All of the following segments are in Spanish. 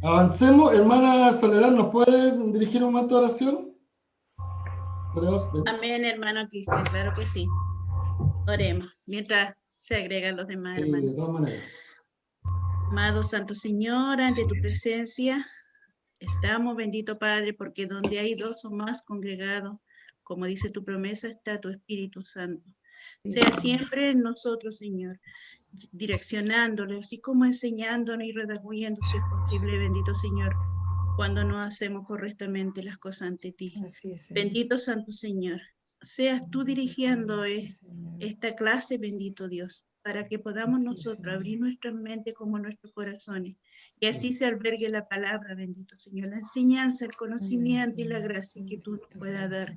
Avancemos. Hermana Soledad, ¿nos puede dirigir un momento de oración? Amén, hermano Cristian, claro que sí. Oremos, mientras se agregan los demás hermanos. De todas maneras. Amado Santo Señor, ante tu presencia estamos, bendito Padre, porque donde hay dos o más congregados, como dice tu promesa, está tu Espíritu Santo. Sea siempre en nosotros, Señor, direccionándole, así como enseñándonos y redarguyendo, si es posible, bendito Señor, cuando no hacemos correctamente las cosas ante ti. Bendito Santo Señor, seas tú dirigiendo esta clase, bendito Dios, para que podamos nosotros abrir nuestra mente como nuestros corazones, y así se albergue la palabra, bendito Señor, la enseñanza, el conocimiento y la gracia que tú nos puedas dar.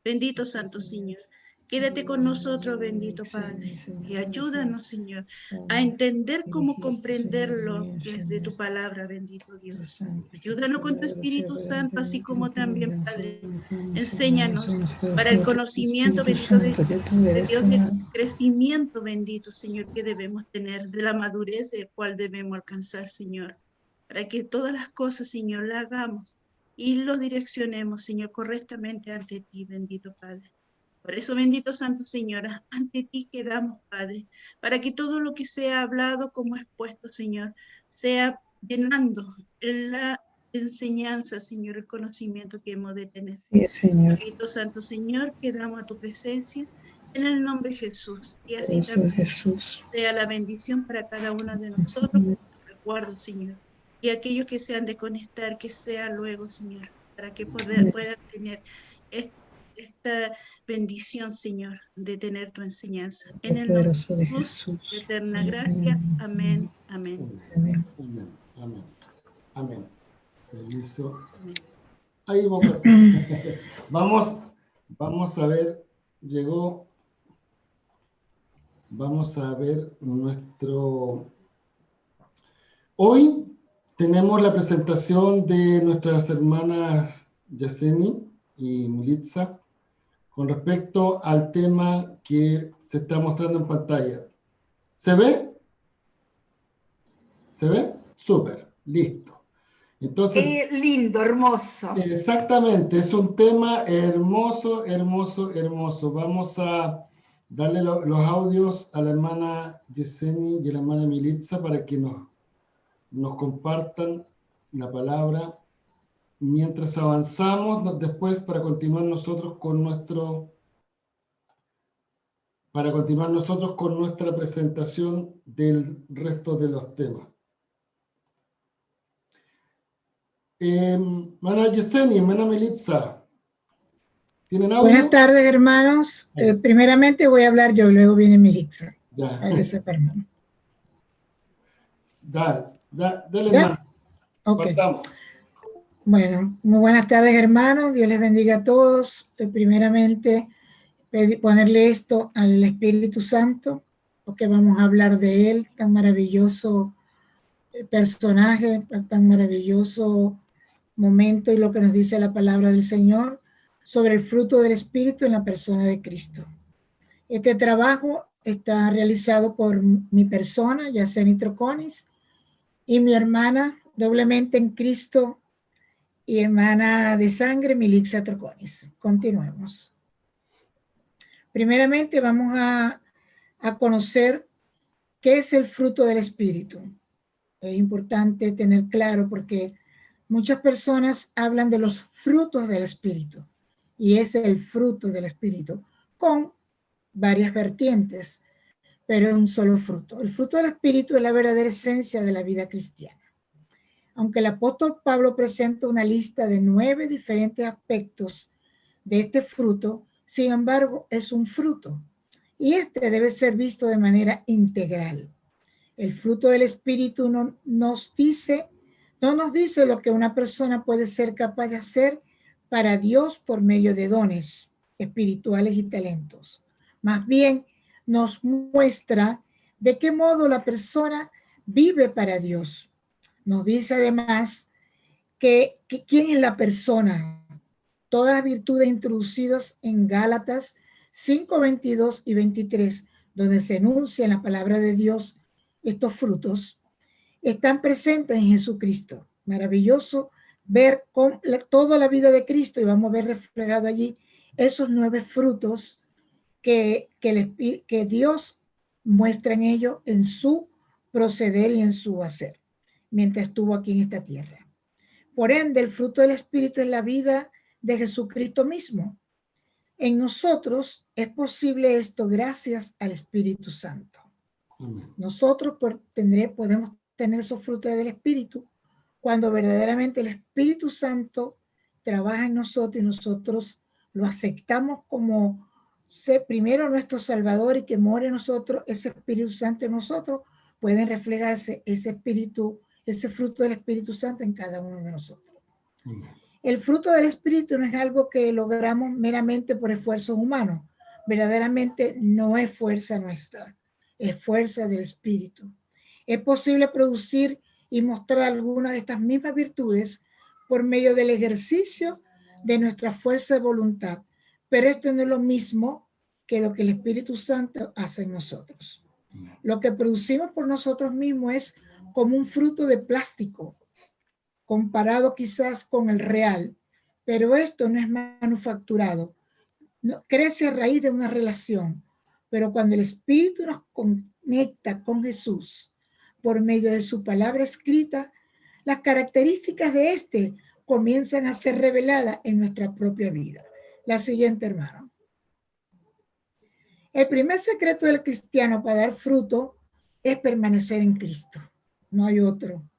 Bendito Santo Señor, quédate con nosotros, bendito Padre, y ayúdanos, Señor, a entender cómo comprenderlo desde tu palabra, bendito Dios. Ayúdanos con tu Espíritu Santo, así como también, Padre, enséñanos para el conocimiento, bendito de Dios, del crecimiento, bendito, Señor, que debemos tener, de la madurez de cual debemos alcanzar, Señor, para que todas las cosas, Señor, las hagamos y lo direccionemos, Señor, correctamente ante ti, bendito Padre. Por eso, bendito Santo Señor, ante ti quedamos, Padre, para que todo lo que sea hablado como expuesto, Señor, sea llenando la enseñanza, Señor, el conocimiento que hemos de tener. Sí, Señor. Bendito Santo Señor, quedamos a tu presencia en el nombre de Jesús. Y así también Jesús. sea la bendición para cada uno de nosotros, recuerdo, Señor. Y aquellos que se han de conectar, que sea luego, Señor, para que puedan tener esta bendición, Señor, de tener tu enseñanza. En el nombre de Jesús, eterna gracia. Amén, amén. Amén, amén, amén. Listo. Ahí vamos a ver, vamos a ver Hoy tenemos la presentación de nuestras hermanas Yaseni y Militza con respecto al tema que se está mostrando en pantalla. ¿Se ve? ¿Se ve? Súper, listo. Entonces, qué lindo, hermoso. Exactamente, es un tema hermoso, hermoso, hermoso. Vamos a darle los audios a la hermana Yeseni y a la hermana Militza para que nos compartan la palabra mientras avanzamos después para continuar nosotros con nuestra presentación del resto de los temas. Hermana Yeseni, hermana Militza, ¿tienen audio? Buenas tardes, hermanos. Primeramente voy a hablar yo, luego viene Militza. Ya. Para que sepa, hermano. Dale, hermano. Ok. Bueno, muy buenas tardes, hermanos. Dios les bendiga a todos. Primeramente, ponerle esto al Espíritu Santo, porque vamos a hablar de él, tan maravilloso personaje, tan maravilloso momento, y lo que nos dice la palabra del Señor sobre el fruto del Espíritu en la persona de Cristo. Este trabajo está realizado por mi persona, Yaseni Troconis, y mi hermana doblemente en Cristo y hermana de sangre, Militza Troconis. Continuemos. Primeramente vamos a conocer qué es el fruto del Espíritu. Es importante tener claro porque muchas personas hablan de los frutos del Espíritu, y es el fruto del Espíritu con varias vertientes, pero es un solo fruto. El fruto del Espíritu es la verdadera esencia de la vida cristiana. Aunque el apóstol Pablo presenta una lista de 9 diferentes aspectos de este fruto, sin embargo, es un fruto, y este debe ser visto de manera integral. El fruto del Espíritu no nos dice lo que una persona puede ser capaz de hacer para Dios por medio de dones espirituales y talentos. Más bien, nos muestra de qué modo la persona vive para Dios. Nos dice además que quién es la persona. Todas las virtudes introducidas en Gálatas 5, 22 y 23, donde se enuncia en la palabra de Dios estos frutos, están presentes en Jesucristo. maravilloso ver toda la vida de Cristo y vamos a ver reflejado allí esos 9 frutos que Dios muestra en ellos en su proceder y en su hacer mientras estuvo aquí en esta tierra. Por ende, el fruto del Espíritu es la vida de Jesucristo mismo. En nosotros es posible esto gracias al Espíritu Santo. Nosotros podemos tener esos frutos del Espíritu cuando verdaderamente el Espíritu Santo trabaja en nosotros y nosotros lo aceptamos como primero nuestro Salvador y que more en nosotros, ese Espíritu Santo en nosotros, pueden reflejarse ese espíritu, ese fruto del Espíritu Santo en cada uno de nosotros. El fruto del Espíritu no es algo que logramos meramente por esfuerzos humanos. Verdaderamente no es fuerza nuestra, es fuerza del Espíritu. Es posible producir y mostrar algunas de estas mismas virtudes por medio del ejercicio de nuestra fuerza de voluntad, pero esto no es lo mismo que lo que el Espíritu Santo hace en nosotros. Lo que producimos por nosotros mismos es como un fruto de plástico, comparado quizás con el real, pero esto no es manufacturado, no, crece a raíz de una relación, pero cuando el Espíritu nos conecta con Jesús por medio de su palabra escrita, las características de este comienzan a ser reveladas en nuestra propia vida. La siguiente, hermano. El primer secreto del cristiano para dar fruto es permanecer en Cristo. No hay otro.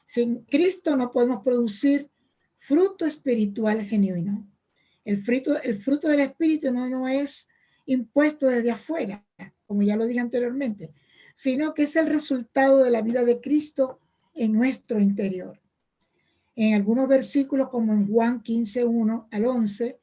Sin Cristo no podemos producir fruto espiritual genuino. El fruto del Espíritu no es impuesto desde afuera, como ya lo dije anteriormente, sino que es el resultado de la vida de Cristo en nuestro interior. En algunos versículos, como en Juan 15:1 al 11,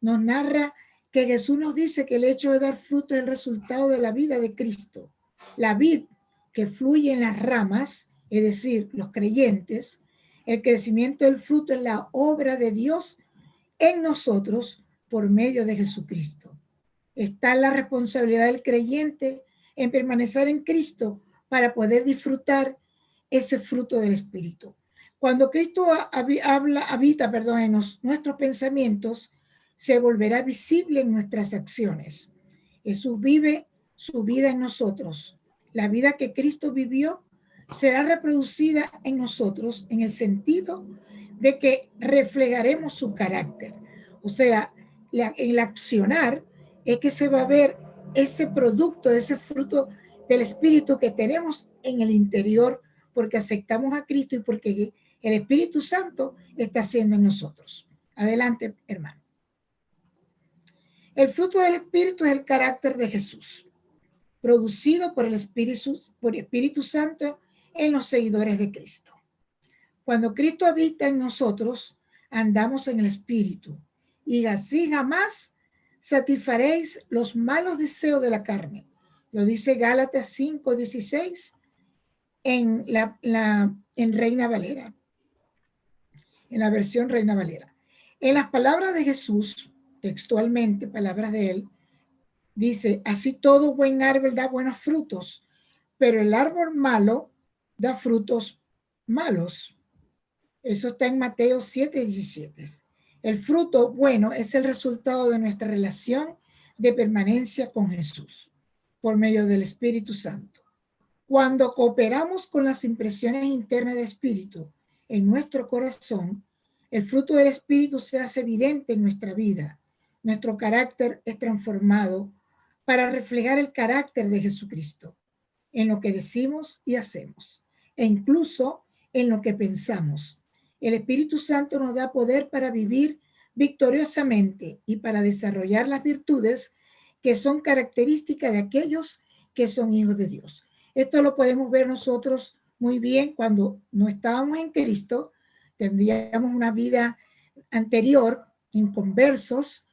nos narra que Jesús nos dice que el hecho de dar fruto es el resultado de la vida de Cristo. La vid que fluye en las ramas, es decir, los creyentes, el crecimiento del fruto es la obra de Dios en nosotros por medio de Jesucristo. Está la responsabilidad del creyente en permanecer en Cristo para poder disfrutar ese fruto del Espíritu. Cuando Cristo habita en nuestros pensamientos, se volverá visible en nuestras acciones. Jesús vive su vida en nosotros. La vida que Cristo vivió será reproducida en nosotros en el sentido de que reflejaremos su carácter. O sea, en el accionar es que se va a ver ese producto, ese fruto del Espíritu que tenemos en el interior porque aceptamos a Cristo y porque el Espíritu Santo está haciendo en nosotros. Adelante, hermano. El fruto del Espíritu es el carácter de Jesús, producido por el Espíritu Santo en los seguidores de Cristo. Cuando Cristo habita en nosotros, andamos en el Espíritu, y así jamás satisfaréis los malos deseos de la carne. Lo dice Gálatas 5:16 en Reina Valera, en la versión Reina Valera. En las palabras de Jesús, textualmente, palabras de él, dice, así todo buen árbol da buenos frutos, pero el árbol malo da frutos malos. Eso está en Mateo 7:17. El fruto bueno es el resultado de nuestra relación de permanencia con Jesús por medio del Espíritu Santo. Cuando cooperamos con las impresiones internas del Espíritu en nuestro corazón, el fruto del Espíritu se hace evidente en nuestra vida. Nuestro carácter es transformado para reflejar el carácter de Jesucristo en lo que decimos y hacemos, e incluso en lo que pensamos. El Espíritu Santo nos da poder para vivir victoriosamente y para desarrollar las virtudes que son características de aquellos que son hijos de Dios. Esto lo podemos ver nosotros muy bien cuando no estábamos en Cristo, tendríamos una vida anterior, inconversos,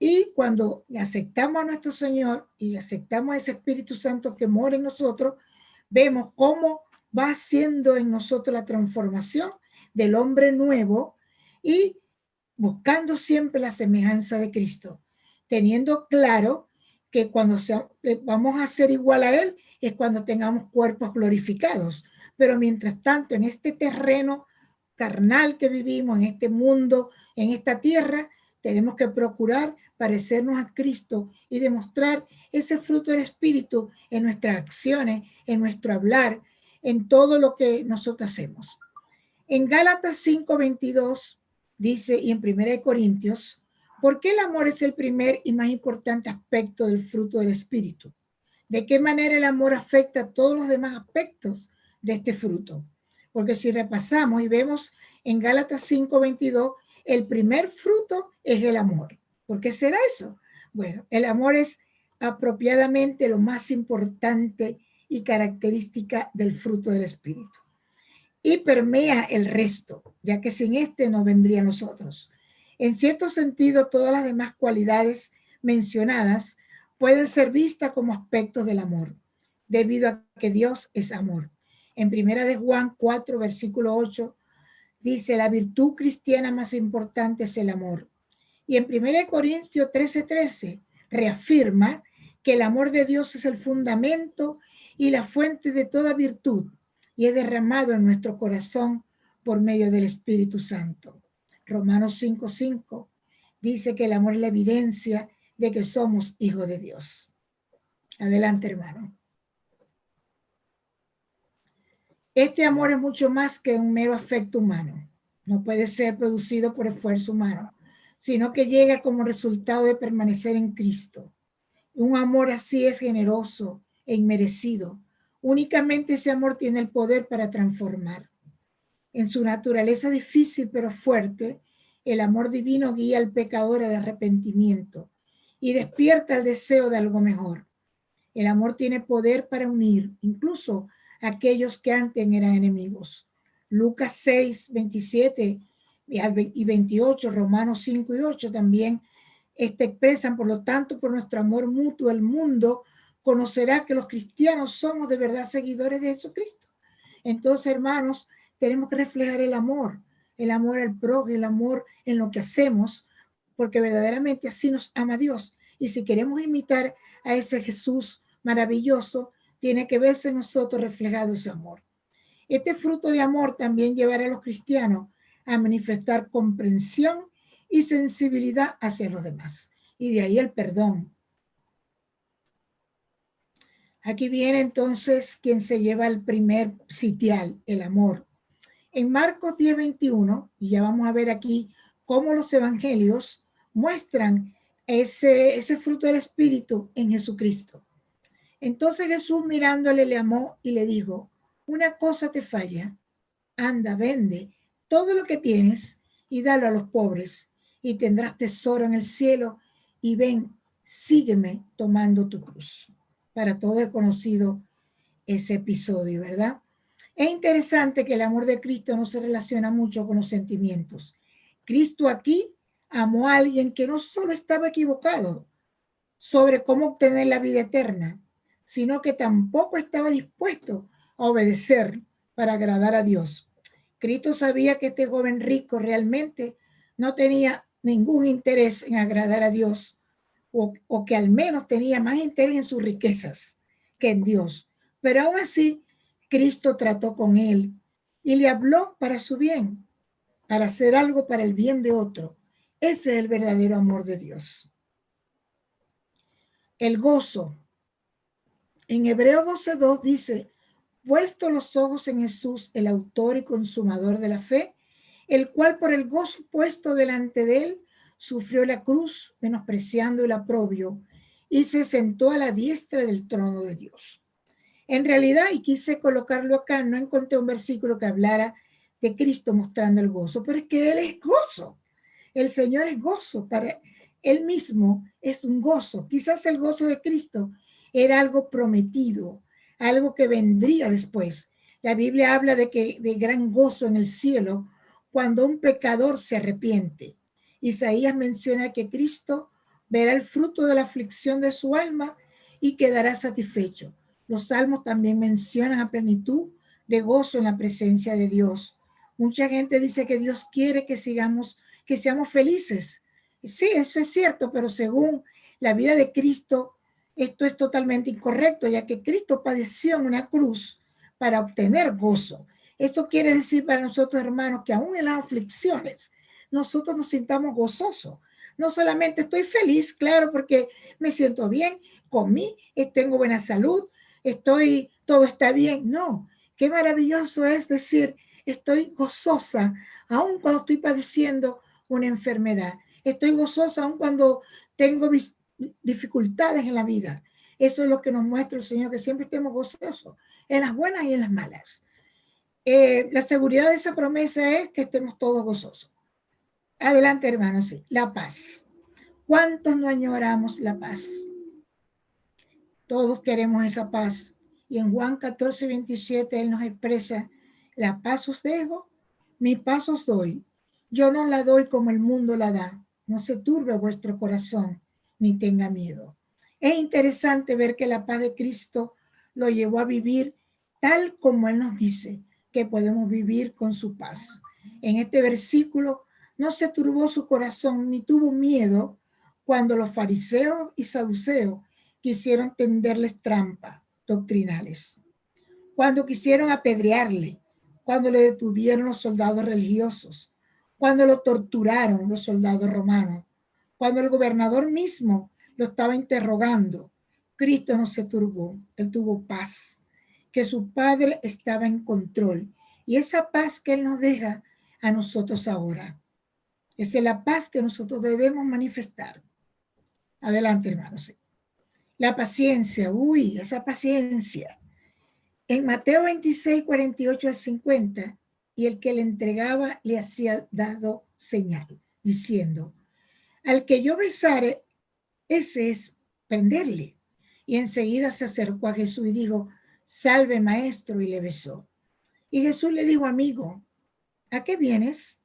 y cuando aceptamos a nuestro Señor y aceptamos a ese Espíritu Santo que mora en nosotros, vemos cómo va haciendo en nosotros la transformación del hombre nuevo y buscando siempre la semejanza de Cristo, teniendo claro que cuando vamos a ser igual a Él es cuando tengamos cuerpos glorificados. Pero mientras tanto, en este terreno carnal que vivimos, en este mundo, en esta tierra, tenemos que procurar parecernos a Cristo y demostrar ese fruto del Espíritu en nuestras acciones, en nuestro hablar, en todo lo que nosotros hacemos. En Gálatas 5:22 dice, y en 1 Corintios, ¿por qué el amor es el primer y más importante aspecto del fruto del Espíritu? ¿De qué manera el amor afecta a todos los demás aspectos de este fruto? Porque si repasamos y vemos en Gálatas 5:22, el primer fruto es el amor. ¿Por qué será eso? Bueno, el amor es apropiadamente lo más importante y característica del fruto del Espíritu. Y permea el resto, ya que sin este no vendrían los otros. En cierto sentido, todas las demás cualidades mencionadas pueden ser vistas como aspectos del amor, debido a que Dios es amor. En 1 Juan 4, versículo 8, dice, la virtud cristiana más importante es el amor. Y en 1 Corintios 13:13 reafirma que el amor de Dios es el fundamento y la fuente de toda virtud y es derramado en nuestro corazón por medio del Espíritu Santo. Romanos 5:5 dice que el amor es la evidencia de que somos hijos de Dios. Adelante, hermano. Este amor es mucho más que un mero afecto humano. No puede ser producido por esfuerzo humano, sino que llega como resultado de permanecer en Cristo. Un amor así es generoso e inmerecido. Únicamente ese amor tiene el poder para transformar. En su naturaleza difícil pero fuerte, el amor divino guía al pecador al arrepentimiento y despierta el deseo de algo mejor. El amor tiene poder para unir, incluso a aquellos que antes eran enemigos. Lucas 6, 27 y 28, Romanos 5 y 8 también expresan, por lo tanto, por nuestro amor mutuo, el mundo conocerá que los cristianos somos de verdad seguidores de Jesucristo. Entonces, hermanos, tenemos que reflejar el amor al prójimo, el amor en lo que hacemos, porque verdaderamente así nos ama Dios. Y si queremos imitar a ese Jesús maravilloso, tiene que verse en nosotros reflejado ese amor. Este fruto de amor también llevará a los cristianos a manifestar comprensión y sensibilidad hacia los demás. Y de ahí el perdón. Aquí viene entonces quien se lleva el primer sitial, el amor. En Marcos 10:21, y ya vamos a ver aquí cómo los evangelios muestran ese fruto del Espíritu en Jesucristo. Entonces Jesús mirándole le amó y le dijo, una cosa te falla, anda, vende todo lo que tienes y dalo a los pobres y tendrás tesoro en el cielo y ven, sígueme tomando tu cruz. Para todos es conocido ese episodio, ¿verdad? Es interesante que el amor de Cristo no se relaciona mucho con los sentimientos. Cristo aquí amó a alguien que no solo estaba equivocado sobre cómo obtener la vida eterna, sino que tampoco estaba dispuesto a obedecer para agradar a Dios. Cristo sabía que este joven rico realmente no tenía ningún interés en agradar a Dios, o que al menos tenía más interés en sus riquezas que en Dios. Pero aún así, Cristo trató con él y le habló para su bien, para hacer algo para el bien de otro. Ese es el verdadero amor de Dios. El gozo. En Hebreos 12:2 dice, puesto los ojos en Jesús, el autor y consumador de la fe, el cual por el gozo puesto delante de él, sufrió la cruz, menospreciando el oprobio, y se sentó a la diestra del trono de Dios. En realidad, y quise colocarlo acá, no encontré un versículo que hablara de Cristo mostrando el gozo, pero es que Él es gozo. El Señor es gozo, para Él mismo es un gozo. Quizás el gozo de Cristo era algo prometido, algo que vendría después. La Biblia habla de gran gozo en el cielo cuando un pecador se arrepiente. Isaías menciona que Cristo verá el fruto de la aflicción de su alma y quedará satisfecho. Los salmos también mencionan a plenitud de gozo en la presencia de Dios. Mucha gente dice que Dios quiere que seamos felices. Sí, eso es cierto, pero según la vida de Cristo, esto es totalmente incorrecto, ya que Cristo padeció en una cruz para obtener gozo. Esto quiere decir para nosotros, hermanos, que aún en las aflicciones, nosotros nos sintamos gozosos. No solamente estoy feliz, claro, porque me siento bien, comí, tengo buena salud, todo está bien. No, qué maravilloso es decir, estoy gozosa, aun cuando estoy padeciendo una enfermedad. Estoy gozosa aun cuando tengo dificultades en la vida. Eso es lo que nos muestra el Señor, que siempre estemos gozosos, en las buenas y en las malas. La seguridad de esa promesa es que estemos todos gozosos. Adelante, hermanos, sí. La paz. ¿Cuántos no añoramos la paz? Todos queremos esa paz. Y en Juan 14:27 Él nos expresa, la paz os dejo, mi paz os doy. Yo no la doy como el mundo la da. No se turbe vuestro corazón, ni tenga miedo. Es interesante ver que la paz de Cristo lo llevó a vivir tal como Él nos dice que podemos vivir con su paz. En este versículo no se turbó su corazón ni tuvo miedo cuando los fariseos y saduceos quisieron tenderles trampas doctrinales, cuando quisieron apedrearle, cuando le detuvieron los soldados religiosos, cuando lo torturaron los soldados romanos, cuando el gobernador mismo lo estaba interrogando. Cristo no se turbó, él tuvo paz, que su Padre estaba en control. Y esa paz que Él nos deja a nosotros ahora, esa es la paz que nosotros debemos manifestar. Adelante, hermanos. La paciencia, esa paciencia. En Mateo 26:48-50, y el que le entregaba le hacía dado señal, diciendo, al que yo besare, ese es prenderle. Y enseguida se acercó a Jesús y dijo, salve maestro, y le besó. Y Jesús le dijo, amigo, ¿a qué vienes?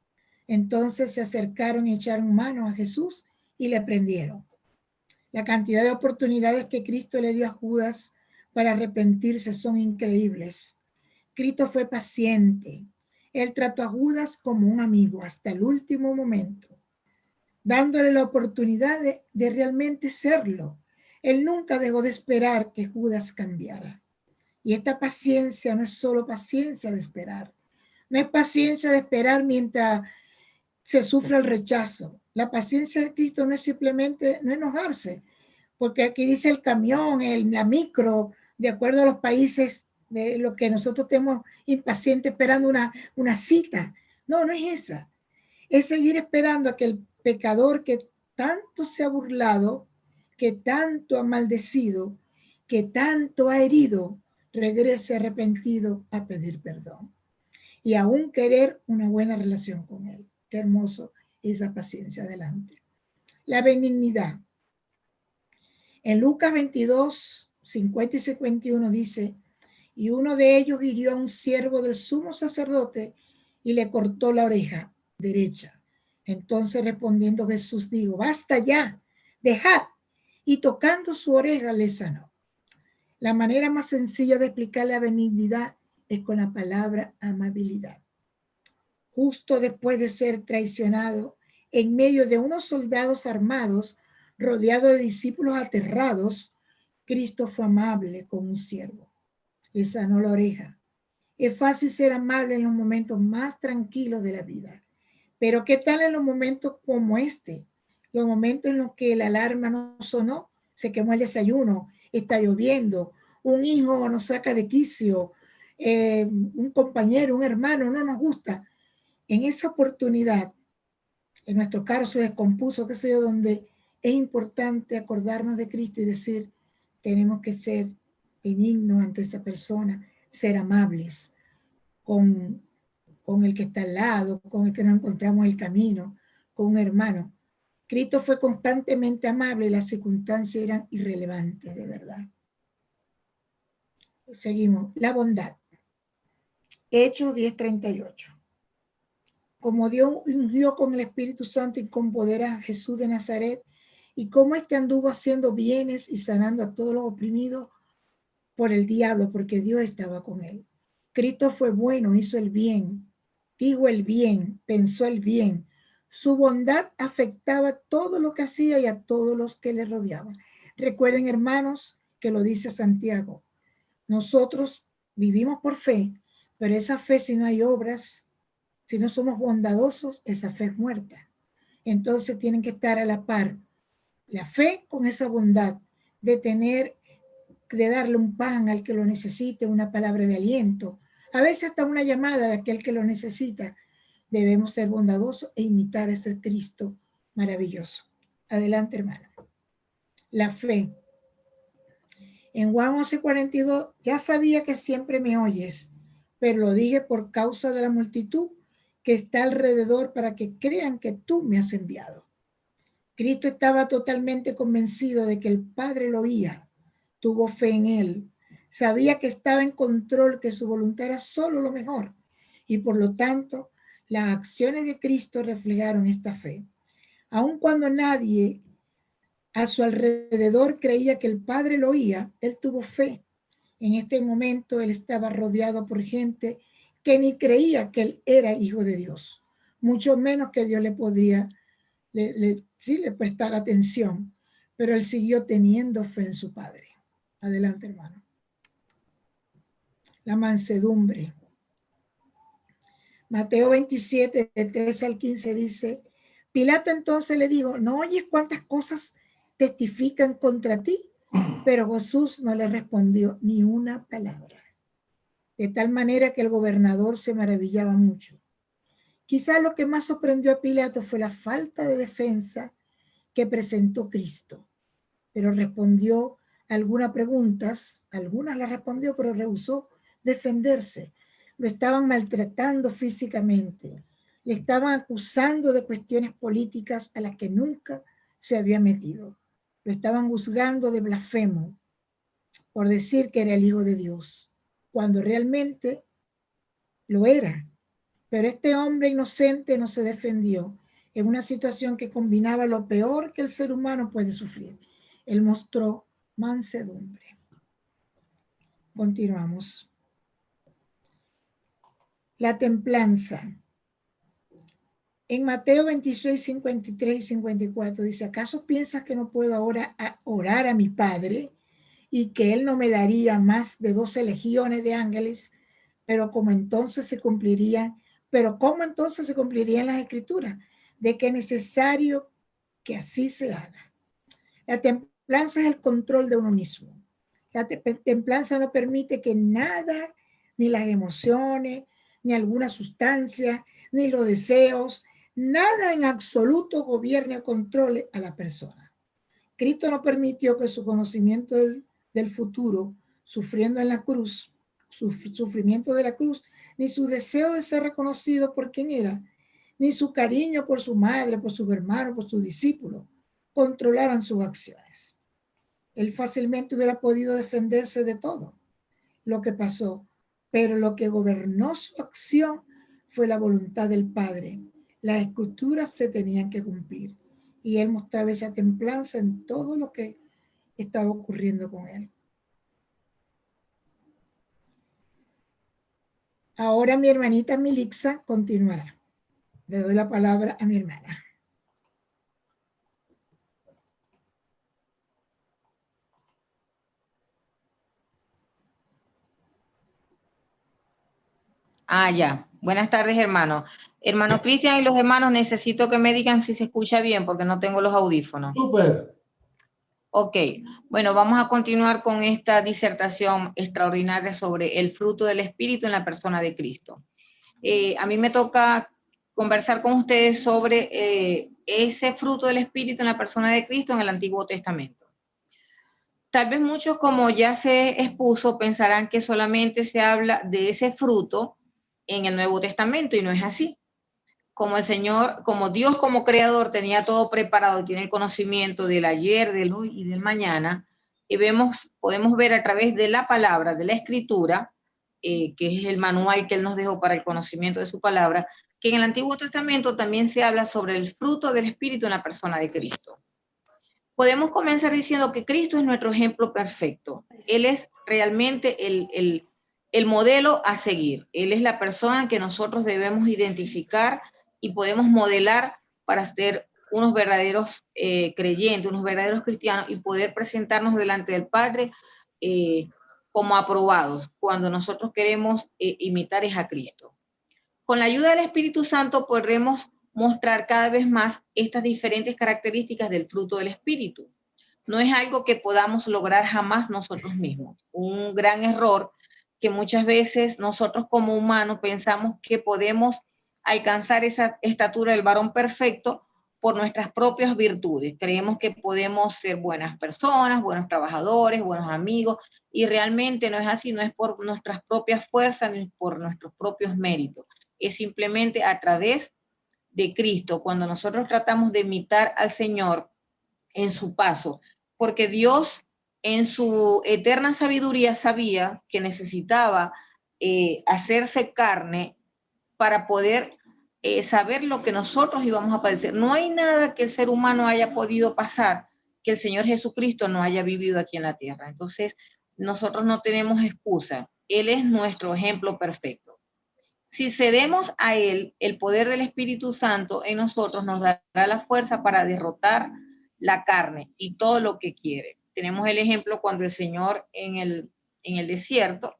Entonces se acercaron y echaron mano a Jesús y le prendieron. La cantidad de oportunidades que Cristo le dio a Judas para arrepentirse son increíbles. Cristo fue paciente. Él trató a Judas como un amigo hasta el último momento, dándole la oportunidad de realmente serlo. Él nunca dejó de esperar que Judas cambiara. Y esta paciencia no es solo paciencia de esperar. No es paciencia de esperar mientras se sufre el rechazo. La paciencia de Cristo no es simplemente no enojarse, porque aquí dice el camión, la micro, de acuerdo a los países, de lo que nosotros tenemos impaciente esperando una cita. No, no es esa. Es seguir esperando a que el pecador que tanto se ha burlado, que tanto ha maldecido, que tanto ha herido, regrese arrepentido a pedir perdón. Y aún querer una buena relación con Él. Qué hermoso esa paciencia. Adelante. La benignidad. En Lucas 22:50-51 dice, y uno de ellos hirió a un siervo del sumo sacerdote y le cortó la oreja derecha. Entonces respondiendo Jesús dijo, basta ya, dejad. Y tocando su oreja le sanó. La manera más sencilla de explicar la benignidad es con la palabra amabilidad. Justo después de ser traicionado, en medio de unos soldados armados, rodeado de discípulos aterrados, Cristo fue amable con un siervo. Le sanó la oreja. Es fácil ser amable en los momentos más tranquilos de la vida. Pero ¿qué tal en los momentos como este? Los momentos en los que la alarma no sonó, se quemó el desayuno, está lloviendo, un hijo nos saca de quicio, un compañero, un hermano no nos gusta. En esa oportunidad, en nuestro carro se descompuso, qué sé yo, donde es importante acordarnos de Cristo y decir, tenemos que ser benignos ante esa persona, ser amables con el que está al lado, con el que nos encontramos en el camino, con un hermano. Cristo fue constantemente amable y las circunstancias eran irrelevantes, de verdad. Seguimos. La bondad. Hechos 10:38. Como Dios ungió con el Espíritu Santo y con poder a Jesús de Nazaret, y cómo éste anduvo haciendo bienes y sanando a todos los oprimidos por el diablo, porque Dios estaba con él. Cristo fue bueno, hizo el bien, dijo el bien, pensó el bien. Su bondad afectaba todo lo que hacía y a todos los que le rodeaban. Recuerden, hermanos, que lo dice Santiago. Nosotros vivimos por fe, Pero esa fe, si no hay obras, si no somos bondadosos, esa fe es muerta. Entonces tienen que estar a la par la fe con esa bondad de darle un pan al que lo necesite, una palabra de aliento, a veces hasta una llamada de aquel que lo necesita. Debemos ser bondadosos e imitar a ese Cristo maravilloso. Adelante, hermana. La fe. En Juan 11:42, ya sabía que siempre me oyes, pero lo dije por causa de la multitud que está alrededor para que crean que tú me has enviado. Cristo estaba totalmente convencido de que el Padre lo oía, tuvo fe en él, sabía que estaba en control, que su voluntad era solo lo mejor, y por lo tanto las acciones de Cristo reflejaron esta fe. Aun cuando nadie a su alrededor creía que el Padre lo oía, él tuvo fe. En este momento él estaba rodeado por gente que ni creía que él era hijo de Dios, mucho menos que Dios le podría le prestara atención, pero él siguió teniendo fe en su Padre. Adelante, hermano. La mansedumbre. Mateo 27, del 13 al 15 dice, Pilato entonces le dijo, ¿no oyes cuántas cosas testifican contra ti? Pero Jesús no le respondió ni una palabra. De tal manera que el gobernador se maravillaba mucho. Quizás lo que más sorprendió a Pilato fue la falta de defensa que presentó Cristo, pero respondió algunas preguntas, algunas las respondió, pero rehusó defenderse. Lo estaban maltratando físicamente, le estaban acusando de cuestiones políticas a las que nunca se había metido. Lo estaban juzgando de blasfemo por decir que era el Hijo de Dios, cuando realmente lo era. Pero este hombre inocente no se defendió en una situación que combinaba lo peor que el ser humano puede sufrir. Él mostró mansedumbre. Continuamos. La templanza. En Mateo 26, 53 y 54 dice, ¿acaso piensas que no puedo ahora orar a mi Padre y que Él no me daría más de 12 legiones de ángeles? Pero ¿cómo entonces se cumplirían las escrituras? De que es necesario que así se haga. La templanza es el control de uno mismo. La templanza no permite que nada, ni las emociones, ni alguna sustancia, ni los deseos, nada en absoluto gobierne o controle a la persona. Cristo no permitió que su conocimiento del futuro, sufriendo en la cruz, su sufrimiento de la cruz, ni su deseo de ser reconocido por quien era, ni su cariño por su madre, por sus hermanos, por sus discípulos, controlaran sus acciones. Él fácilmente hubiera podido defenderse de todo lo que pasó, pero lo que gobernó su acción fue la voluntad del Padre. Las escrituras se tenían que cumplir y él mostraba esa templanza en todo lo que estaba ocurriendo con él. Ahora mi hermanita Milixa continuará. Le doy la palabra a mi hermana. Ya. Buenas tardes, hermano. Hermano Cristian y los hermanos, necesito que me digan si se escucha bien porque no tengo los audífonos. Súper. Ok. Bueno, vamos a continuar con esta disertación extraordinaria sobre el fruto del Espíritu en la persona de Cristo. A mí me toca conversar con ustedes sobre ese fruto del Espíritu en la persona de Cristo en el Antiguo Testamento. Tal vez muchos, como ya se expuso, pensarán que solamente se habla de ese fruto en el Nuevo Testamento y no es así. Como el Señor, como Dios como creador tenía todo preparado y tiene el conocimiento del ayer, del hoy y del mañana, y podemos ver a través de la palabra, de la escritura, que es el manual que Él nos dejó para el conocimiento de su palabra, que en el Antiguo Testamento también se habla sobre el fruto del Espíritu en la persona de Cristo. Podemos comenzar diciendo que Cristo es nuestro ejemplo perfecto. Él es realmente el modelo a seguir. Él es la persona que nosotros debemos identificar y podemos modelar para ser unos verdaderos creyentes, unos verdaderos cristianos y poder presentarnos delante del Padre como aprobados cuando nosotros queremos imitar es a Cristo. Con la ayuda del Espíritu Santo podremos mostrar cada vez más estas diferentes características del fruto del Espíritu. No es algo que podamos lograr jamás nosotros mismos. Un gran error que muchas veces nosotros como humanos pensamos que podemos alcanzar esa estatura del varón perfecto por nuestras propias virtudes. Creemos que podemos ser buenas personas, buenos trabajadores, buenos amigos, y realmente no es así, no es por nuestras propias fuerzas ni por nuestros propios méritos. Es simplemente a través de Cristo, cuando nosotros tratamos de imitar al Señor en su paso, porque Dios en su eterna sabiduría sabía que necesitaba hacerse carne para poder saber lo que nosotros íbamos a padecer. No hay nada que el ser humano haya podido pasar que el Señor Jesucristo no haya vivido aquí en la tierra. Entonces, nosotros no tenemos excusa. Él es nuestro ejemplo perfecto. Si cedemos a Él, el poder del Espíritu Santo en nosotros nos dará la fuerza para derrotar la carne y todo lo que quiere. Tenemos el ejemplo cuando el Señor en el desierto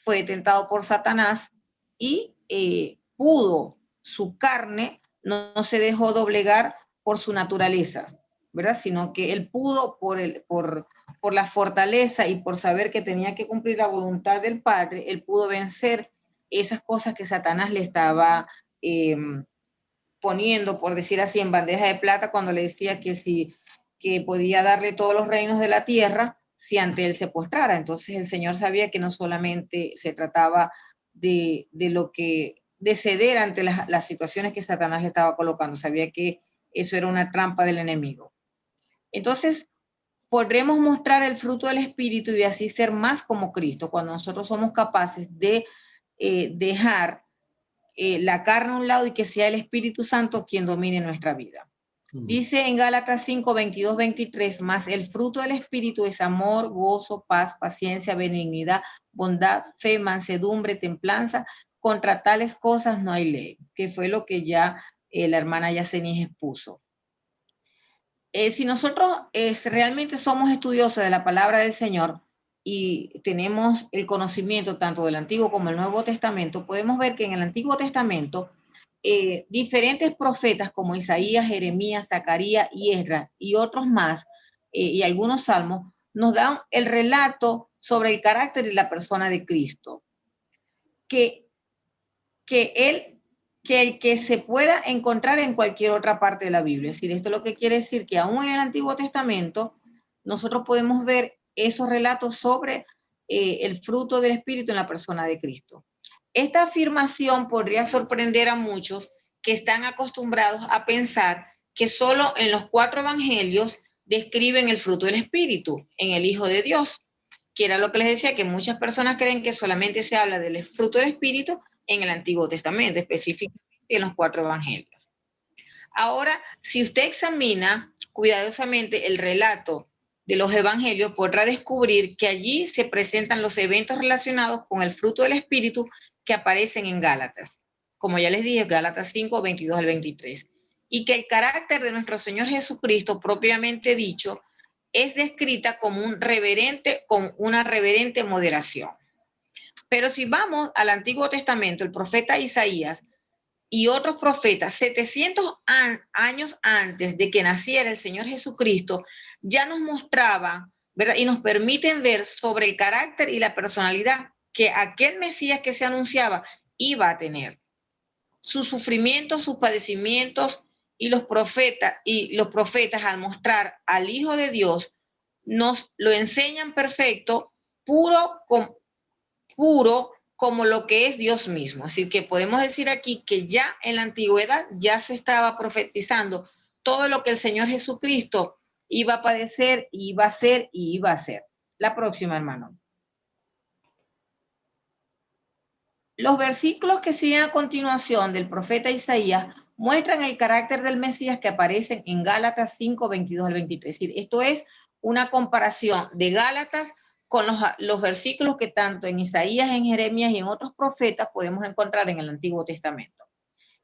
fue tentado por Satanás y pudo, su carne no se dejó doblegar por su naturaleza, ¿verdad? Sino que él pudo por la fortaleza y por saber que tenía que cumplir la voluntad del Padre, él pudo vencer esas cosas que Satanás le estaba poniendo, por decir así, en bandeja de plata cuando le decía que podía darle todos los reinos de la tierra si ante él se postrara. Entonces el Señor sabía que no solamente se trataba de ceder ante las situaciones que Satanás le estaba colocando, sabía que eso era una trampa del enemigo. Entonces podremos mostrar el fruto del Espíritu y así ser más como Cristo, cuando nosotros somos capaces de dejar la carne a un lado y que sea el Espíritu Santo quien domine nuestra vida. Dice en Gálatas 5, 22, 23, más el fruto del Espíritu es amor, gozo, paz, paciencia, benignidad, bondad, fe, mansedumbre, templanza. Contra tales cosas no hay ley, que fue lo que ya la hermana Yacenis expuso. Si nosotros realmente somos estudiosos de la palabra del Señor y tenemos el conocimiento tanto del Antiguo como del Nuevo Testamento, podemos ver que en el Antiguo Testamento diferentes profetas como Isaías, Jeremías, Zacarías y Esdras y otros más, y algunos salmos, nos dan el relato sobre el carácter y la persona de Cristo. Que el que se pueda encontrar en cualquier otra parte de la Biblia. Es decir, esto lo que quiere decir que aún en el Antiguo Testamento nosotros podemos ver esos relatos sobre el fruto del Espíritu en la persona de Cristo. Esta afirmación podría sorprender a muchos que están acostumbrados a pensar que solo en los 4 evangelios describen el fruto del Espíritu en el Hijo de Dios, que era lo que les decía, que muchas personas creen que solamente se habla del fruto del Espíritu en el Antiguo Testamento, específicamente en los 4 evangelios. Ahora, si usted examina cuidadosamente el relato de los evangelios, podrá descubrir que allí se presentan los eventos relacionados con el fruto del Espíritu que aparecen en Gálatas. Como ya les dije, Gálatas 5, 22 al 23. Y que el carácter de nuestro Señor Jesucristo, propiamente dicho, es descrita como con una reverente moderación. Pero si vamos al Antiguo Testamento, el profeta Isaías y otros profetas, 700 años antes de que naciera el Señor Jesucristo, ya nos mostraban, ¿verdad? Y nos permiten ver sobre el carácter y la personalidad que aquel Mesías que se anunciaba iba a tener. Sus sufrimientos, sus padecimientos y los profetas al mostrar al Hijo de Dios nos lo enseñan perfecto, puro como lo que es Dios mismo. Así que podemos decir aquí que ya en la antigüedad ya se estaba profetizando todo lo que el Señor Jesucristo iba a padecer, iba a ser y iba a hacer. La próxima, hermano. Los versículos que siguen a continuación del profeta Isaías muestran el carácter del Mesías que aparecen en Gálatas 5, 22 al 23. Es decir, esto es una comparación de Gálatas con los versículos que tanto en Isaías, en Jeremías y en otros profetas podemos encontrar en el Antiguo Testamento.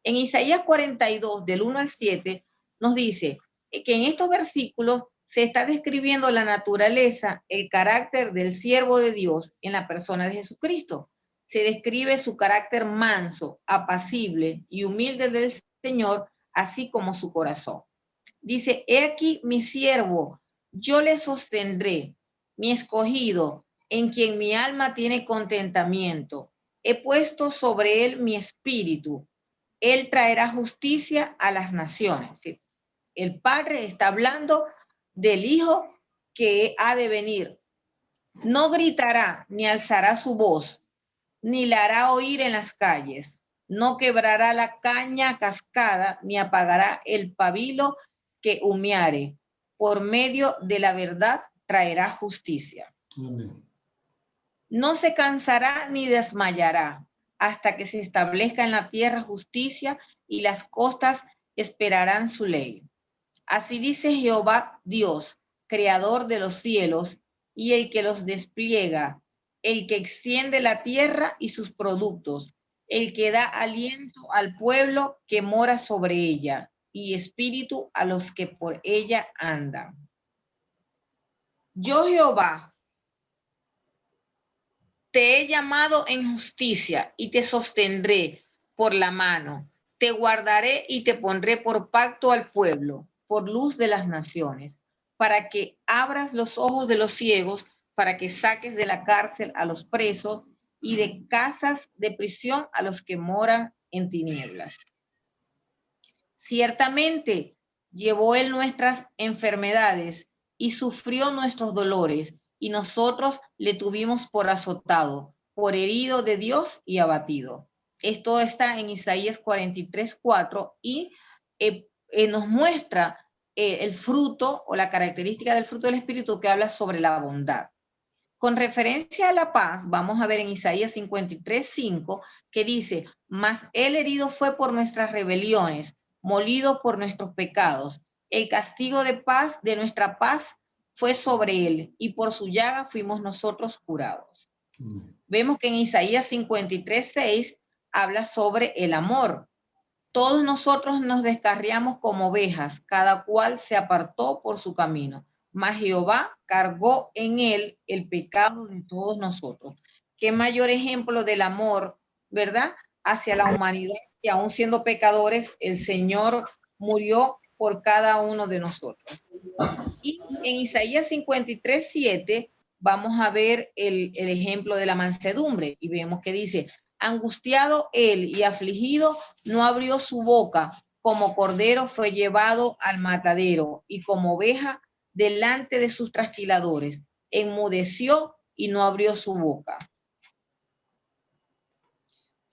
En Isaías 42, del 1 al 7, nos dice que en estos versículos Se está describiendo la naturaleza, el carácter del siervo de Dios en la persona de Jesucristo. Se describe su carácter manso, apacible y humilde del Señor, así como su corazón. Dice, he aquí mi siervo, yo le sostendré, mi escogido, en quien mi alma tiene contentamiento. He puesto sobre él mi espíritu. Él traerá justicia a las naciones. El Padre está hablando del Hijo que ha de venir. No gritará ni alzará su voz, ni la hará oír en las calles. No quebrará la caña cascada, ni apagará el pabilo que humeare. Por medio de la verdad traerá justicia. Amén. No se cansará ni desmayará hasta que se establezca en la tierra justicia y las costas esperarán su ley. Así dice Jehová Dios, creador de los cielos y el que los despliega, el que extiende la tierra y sus productos, el que da aliento al pueblo que mora sobre ella y espíritu a los que por ella andan. Yo, Jehová, te he llamado en justicia y te sostendré por la mano. Te guardaré y te pondré por pacto al pueblo, por luz de las naciones, para que abras los ojos de los ciegos, para que saques de la cárcel a los presos y de casas de prisión a los que moran en tinieblas. Ciertamente llevó él nuestras enfermedades y sufrió nuestros dolores, y nosotros le tuvimos por azotado, por herido de Dios y abatido. Esto está en Isaías 43:4 y nos muestra el fruto o la característica del fruto del Espíritu que habla sobre la bondad. Con referencia a la paz, vamos a ver en Isaías 53:5 que dice, mas él herido fue por nuestras rebeliones, molido por nuestros pecados. El castigo de paz, de nuestra paz, fue sobre él, y por su llaga fuimos nosotros curados. Vemos que en Isaías 53:6 habla sobre el amor. Todos nosotros nos descarriamos como ovejas, cada cual se apartó por su camino, mas Jehová cargó en él el pecado de todos nosotros. Qué mayor ejemplo del amor, ¿verdad?, hacia la humanidad, que aún siendo pecadores, el Señor murió por cada uno de nosotros. Y en Isaías 53:7 vamos a ver el ejemplo de la mansedumbre, y vemos que dice, angustiado él y afligido, no abrió su boca, como cordero fue llevado al matadero, y como oveja delante de sus trasquiladores, enmudeció y no abrió su boca.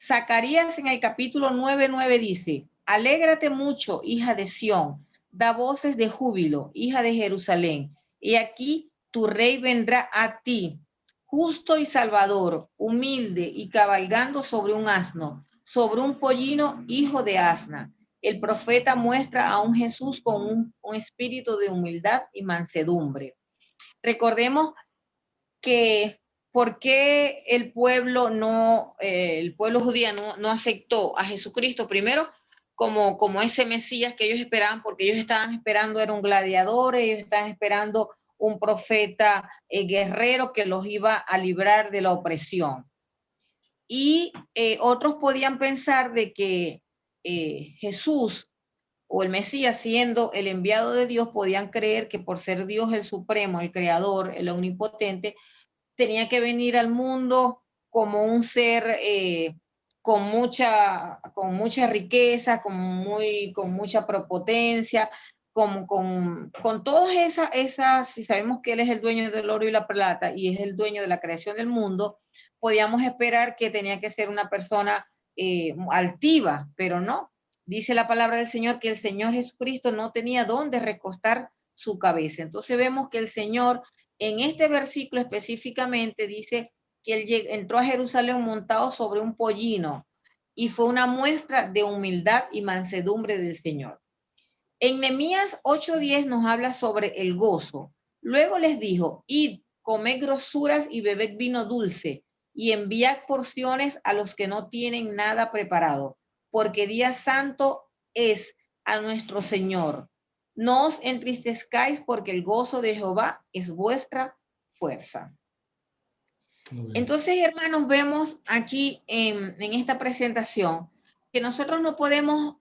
Zacarías en el capítulo 9:9 dice, alégrate mucho, hija de Sión, da voces de júbilo, hija de Jerusalén, y aquí tu rey vendrá a ti, justo y salvador, humilde y cabalgando sobre un asno, sobre un pollino, hijo de asna. El profeta muestra a un Jesús con un espíritu de humildad y mansedumbre. Recordemos que por qué el pueblo judío no aceptó a Jesucristo primero como ese Mesías que ellos esperaban, porque ellos estaban esperando era un gladiador, ellos estaban esperando un profeta guerrero que los iba a librar de la opresión. Y otros podían pensar de que Jesús o el Mesías, siendo el enviado de Dios, podían creer que por ser Dios el supremo, el creador, el omnipotente, tenía que venir al mundo como un ser con mucha riqueza, con mucha prepotencia, con todas esas, si sabemos que Él es el dueño del oro y la plata y es el dueño de la creación del mundo, podíamos esperar que tenía que ser una persona altiva, pero no. Dice la palabra del Señor que el Señor Jesucristo no tenía dónde recostar su cabeza. Entonces vemos que el Señor en este versículo específicamente dice que él entró a Jerusalén montado sobre un pollino y fue una muestra de humildad y mansedumbre del Señor. En Nehemías 8:10 nos habla sobre el gozo. Luego les dijo, id, comed grosuras y bebed vino dulce y enviad porciones a los que no tienen nada preparado, porque día santo es a nuestro Señor. no os entristezcáis porque el gozo de Jehová es vuestra fuerza. Entonces, hermanos, vemos aquí en esta presentación que nosotros no podemos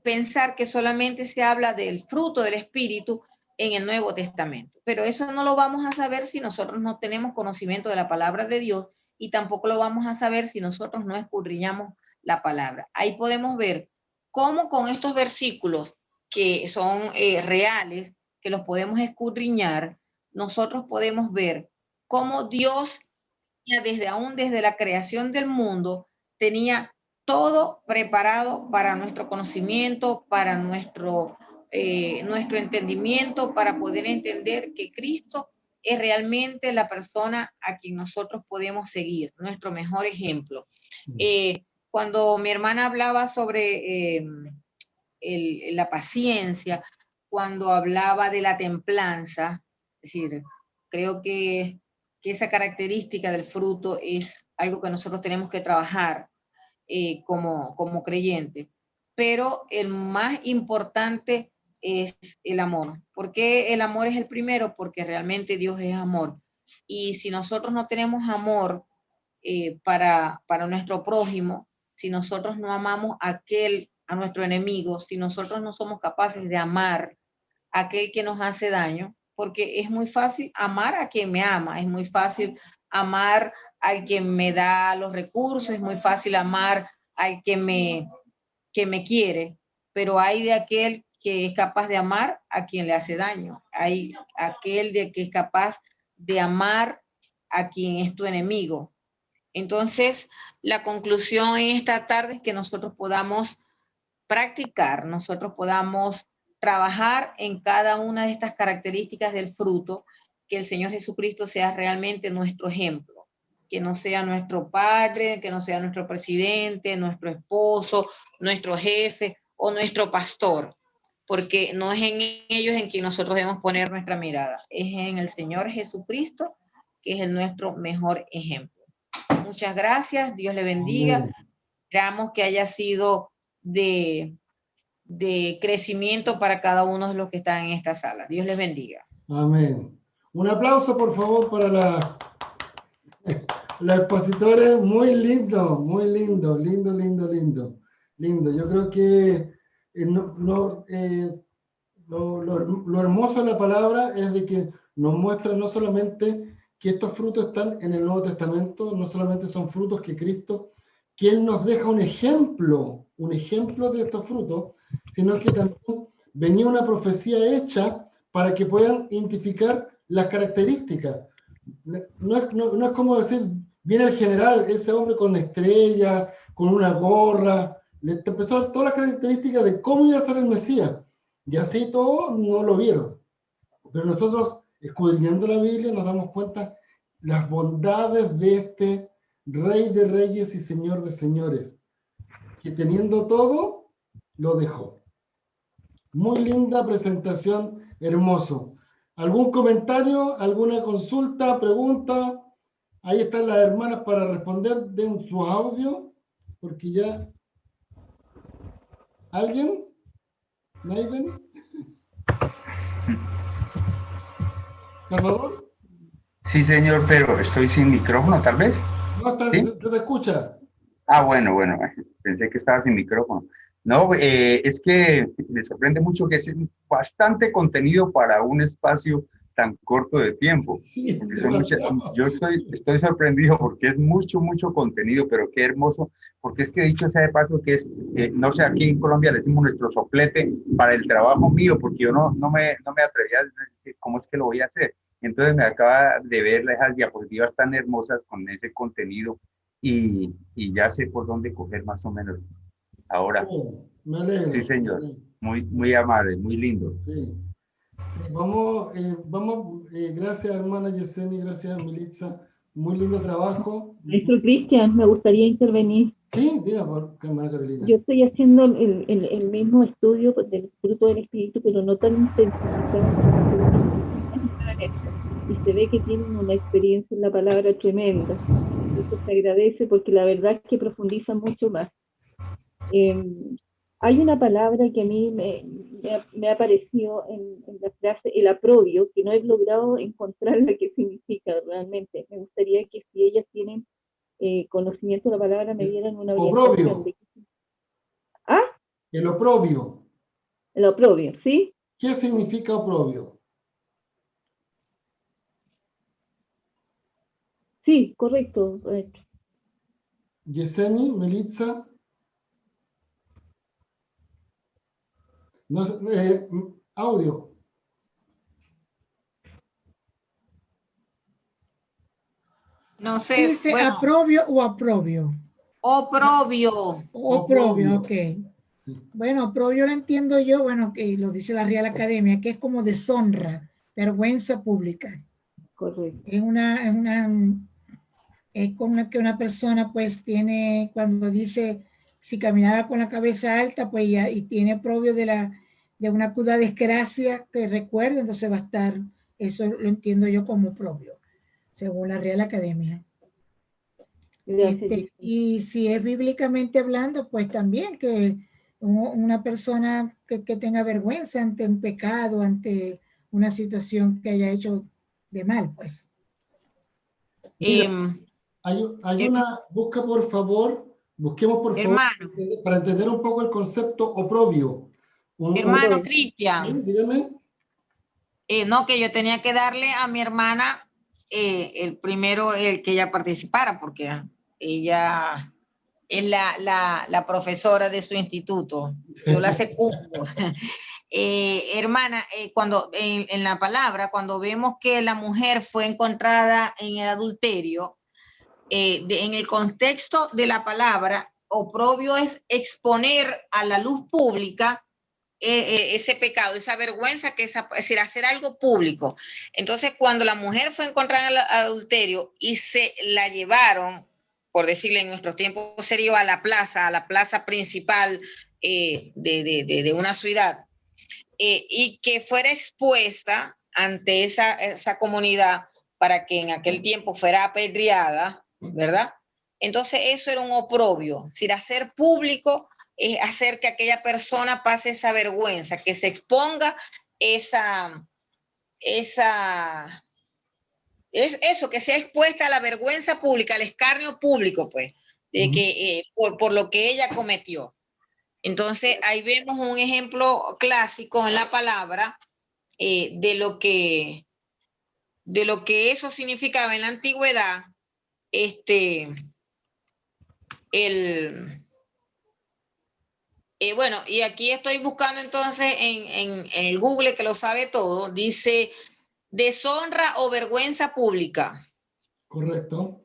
pensar que solamente se habla del fruto del Espíritu en el Nuevo Testamento, pero eso no lo vamos a saber si nosotros no tenemos conocimiento de la palabra de Dios, y tampoco lo vamos a saber si nosotros no escudriñamos la palabra. Ahí podemos ver cómo con estos versículos que son reales, que los podemos escudriñar, nosotros podemos ver cómo Dios, desde la creación del mundo, tenía todo preparado para nuestro conocimiento, para nuestro entendimiento, para poder entender que Cristo es realmente la persona a quien nosotros podemos seguir, nuestro mejor ejemplo. Cuando mi hermana hablaba sobre la paciencia, cuando hablaba de la templanza, es decir, creo que esa característica del fruto es algo que nosotros tenemos que trabajar como creyentes. Pero el más importante es el amor. ¿Por qué el amor es el primero? Porque realmente Dios es amor. Y si nosotros no tenemos amor para nuestro prójimo, si nosotros no amamos a nuestro enemigo, si nosotros no somos capaces de amar a aquel que nos hace daño, porque es muy fácil amar a quien me ama, es muy fácil amar al que me da los recursos, es muy fácil amar al que me quiere, pero hay de aquel que es capaz de amar a quien le hace daño, hay aquel de que es capaz de amar a quien es tu enemigo. Entonces, la conclusión en esta tarde es que nosotros podamos practicar, nosotros podamos trabajar en cada una de estas características del fruto, que el Señor Jesucristo sea realmente nuestro ejemplo, que no sea nuestro padre, que no sea nuestro presidente, nuestro esposo, nuestro jefe o nuestro pastor, porque no es en ellos en quien nosotros debemos poner nuestra mirada, es en el Señor Jesucristo, que es nuestro mejor ejemplo. Muchas gracias, Dios le bendiga. Esperamos que haya sido de crecimiento para cada uno de los que están en esta sala. Dios les bendiga. Amén. Un aplauso, por favor, para la expositora. Muy lindo, muy lindo, lindo. Yo creo que lo hermoso de la palabra es de que nos muestra no solamente que estos frutos están en el Nuevo Testamento, no solamente son frutos que Él nos deja un ejemplo de estos frutos, sino que también venía una profecía hecha para que puedan identificar las características. No es como decir, viene el general, ese hombre con estrella, con una gorra, le empezó a dar todas las características de cómo iba a ser el Mesías, y así todo no lo vieron. Pero nosotros, escudriñando la Biblia, nos damos cuenta las bondades de este Rey de Reyes y Señor de Señores, que teniendo todo, lo dejó. Muy linda presentación, hermoso. ¿Algún comentario, alguna consulta, pregunta? Ahí están las hermanas para responder. Den su audio, porque ya... ¿Alguien? ¿Naiden? ¿Salvador? Sí, señor, pero estoy sin micrófono, tal vez. No, ¿Sí? se te escucha. Ah, bueno, pensé que estaba sin micrófono. No, es que me sorprende mucho que es bastante contenido para un espacio tan corto de tiempo. Sí, Yo estoy sorprendido porque es mucho contenido, pero qué hermoso, porque es que dicho sea de paso que es, no sé, aquí en Colombia le decimos nuestro soplete para el trabajo mío, porque yo no me atrevía a decir cómo es que lo voy a hacer. Entonces me acaba de ver esas diapositivas tan hermosas con ese contenido y ya sé por dónde coger más o menos. Ahora, me alegro. sí, señor, muy amable, muy lindo. Sí, vamos, gracias hermana Yeseni, gracias Militza, muy lindo trabajo. Maestro Cristian, me gustaría intervenir. Sí, diga, hermana Carolina. Yo estoy haciendo el mismo estudio del fruto del Espíritu, pero no tan intensificado. Y se ve que tienen una experiencia en la palabra tremenda. Eso se agradece porque la verdad es que profundiza mucho más. Hay una palabra que a mí me ha aparecido en la frase el aprobio, que no he logrado encontrar lo que significa realmente. Me gustaría que si ellas tienen conocimiento de la palabra me dieran una orientación. Oprobio, Ah, el oprobio. el oprobio, ¿sí? ¿Qué significa oprobio? Sí, correcto. Yeseni, Melitza. No, audio. No sé, Dice bueno, aprobio o aprobio. oprobio. Oprobio, Oprobio. ok. Bueno, oprobio lo entiendo yo, bueno, que lo dice la Real Academia, que es como deshonra, vergüenza pública. Correcto. Es como que una persona pues tiene, cuando dice, si caminaba con la cabeza alta, pues ya, y tiene oprobio de una aguda desgracia que recuerda, entonces va a estar, eso lo entiendo yo como oprobio, según la Real Academia. Gracias. Y si es bíblicamente hablando, pues también que una persona que tenga vergüenza ante un pecado, ante una situación que haya hecho de mal, pues. Mira, Em, hay una, busquemos por favor, hermano, para entender un poco el concepto oprobio. hermano ¿Sí? Cristian, Dígame. no, que yo tenía que darle a mi hermana el primero, el que ella participara, porque ella es la profesora de su instituto. Yo la secundo. Hermana, cuando en la palabra, cuando vemos que la mujer fue encontrada en el adulterio, en el contexto de la palabra, oprobio es exponer a la luz pública ese pecado, esa vergüenza, es decir, hacer algo público. Entonces, cuando la mujer fue encontrada en el adulterio y se la llevaron, por decirle en nuestros tiempos sería a la plaza principal de una ciudad, y que fuera expuesta ante esa comunidad para que en aquel tiempo fuera apedreada, ¿verdad? Entonces eso era un oprobio, es decir, hacer público es hacer que aquella persona pase esa vergüenza, que se exponga es eso, que sea expuesta a la vergüenza pública, al escarnio público, pues, de que, por lo que ella cometió. Entonces, ahí vemos un ejemplo clásico en la palabra de lo que eso significaba en la antigüedad, bueno, y aquí estoy buscando entonces en el Google, que lo sabe todo, dice deshonra o vergüenza pública. Correcto.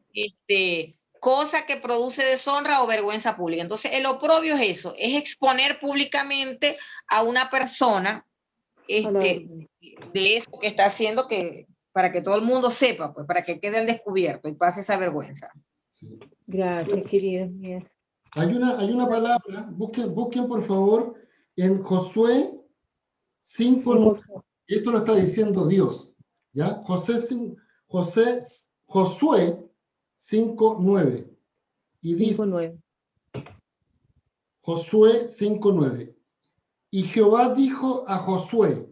Cosa que produce deshonra o vergüenza pública. Entonces, el oprobio es eso, es exponer públicamente a una persona de eso que está haciendo, para que todo el mundo sepa, pues, para que quede al descubierto y pase esa vergüenza. Sí. Gracias, queridos míos. Hay una palabra, busquen por favor en Josué 5:9. Esto lo está diciendo Dios, ¿ya? Josué 5:9. Y dice, 5:9. Josué 5:9. Y Jehová dijo a Josué,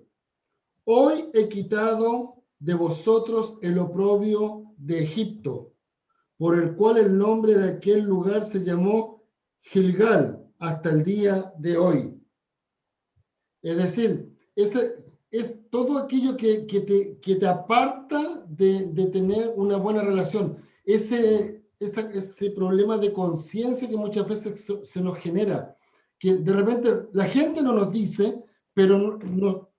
hoy he quitado de vosotros el oprobio de Egipto, por el cual el nombre de aquel lugar se llamó Gilgal hasta el día de hoy. Es decir, es todo aquello que te aparta de tener una buena relación. Ese problema de conciencia que muchas veces se nos genera, que de repente la gente no nos dice, pero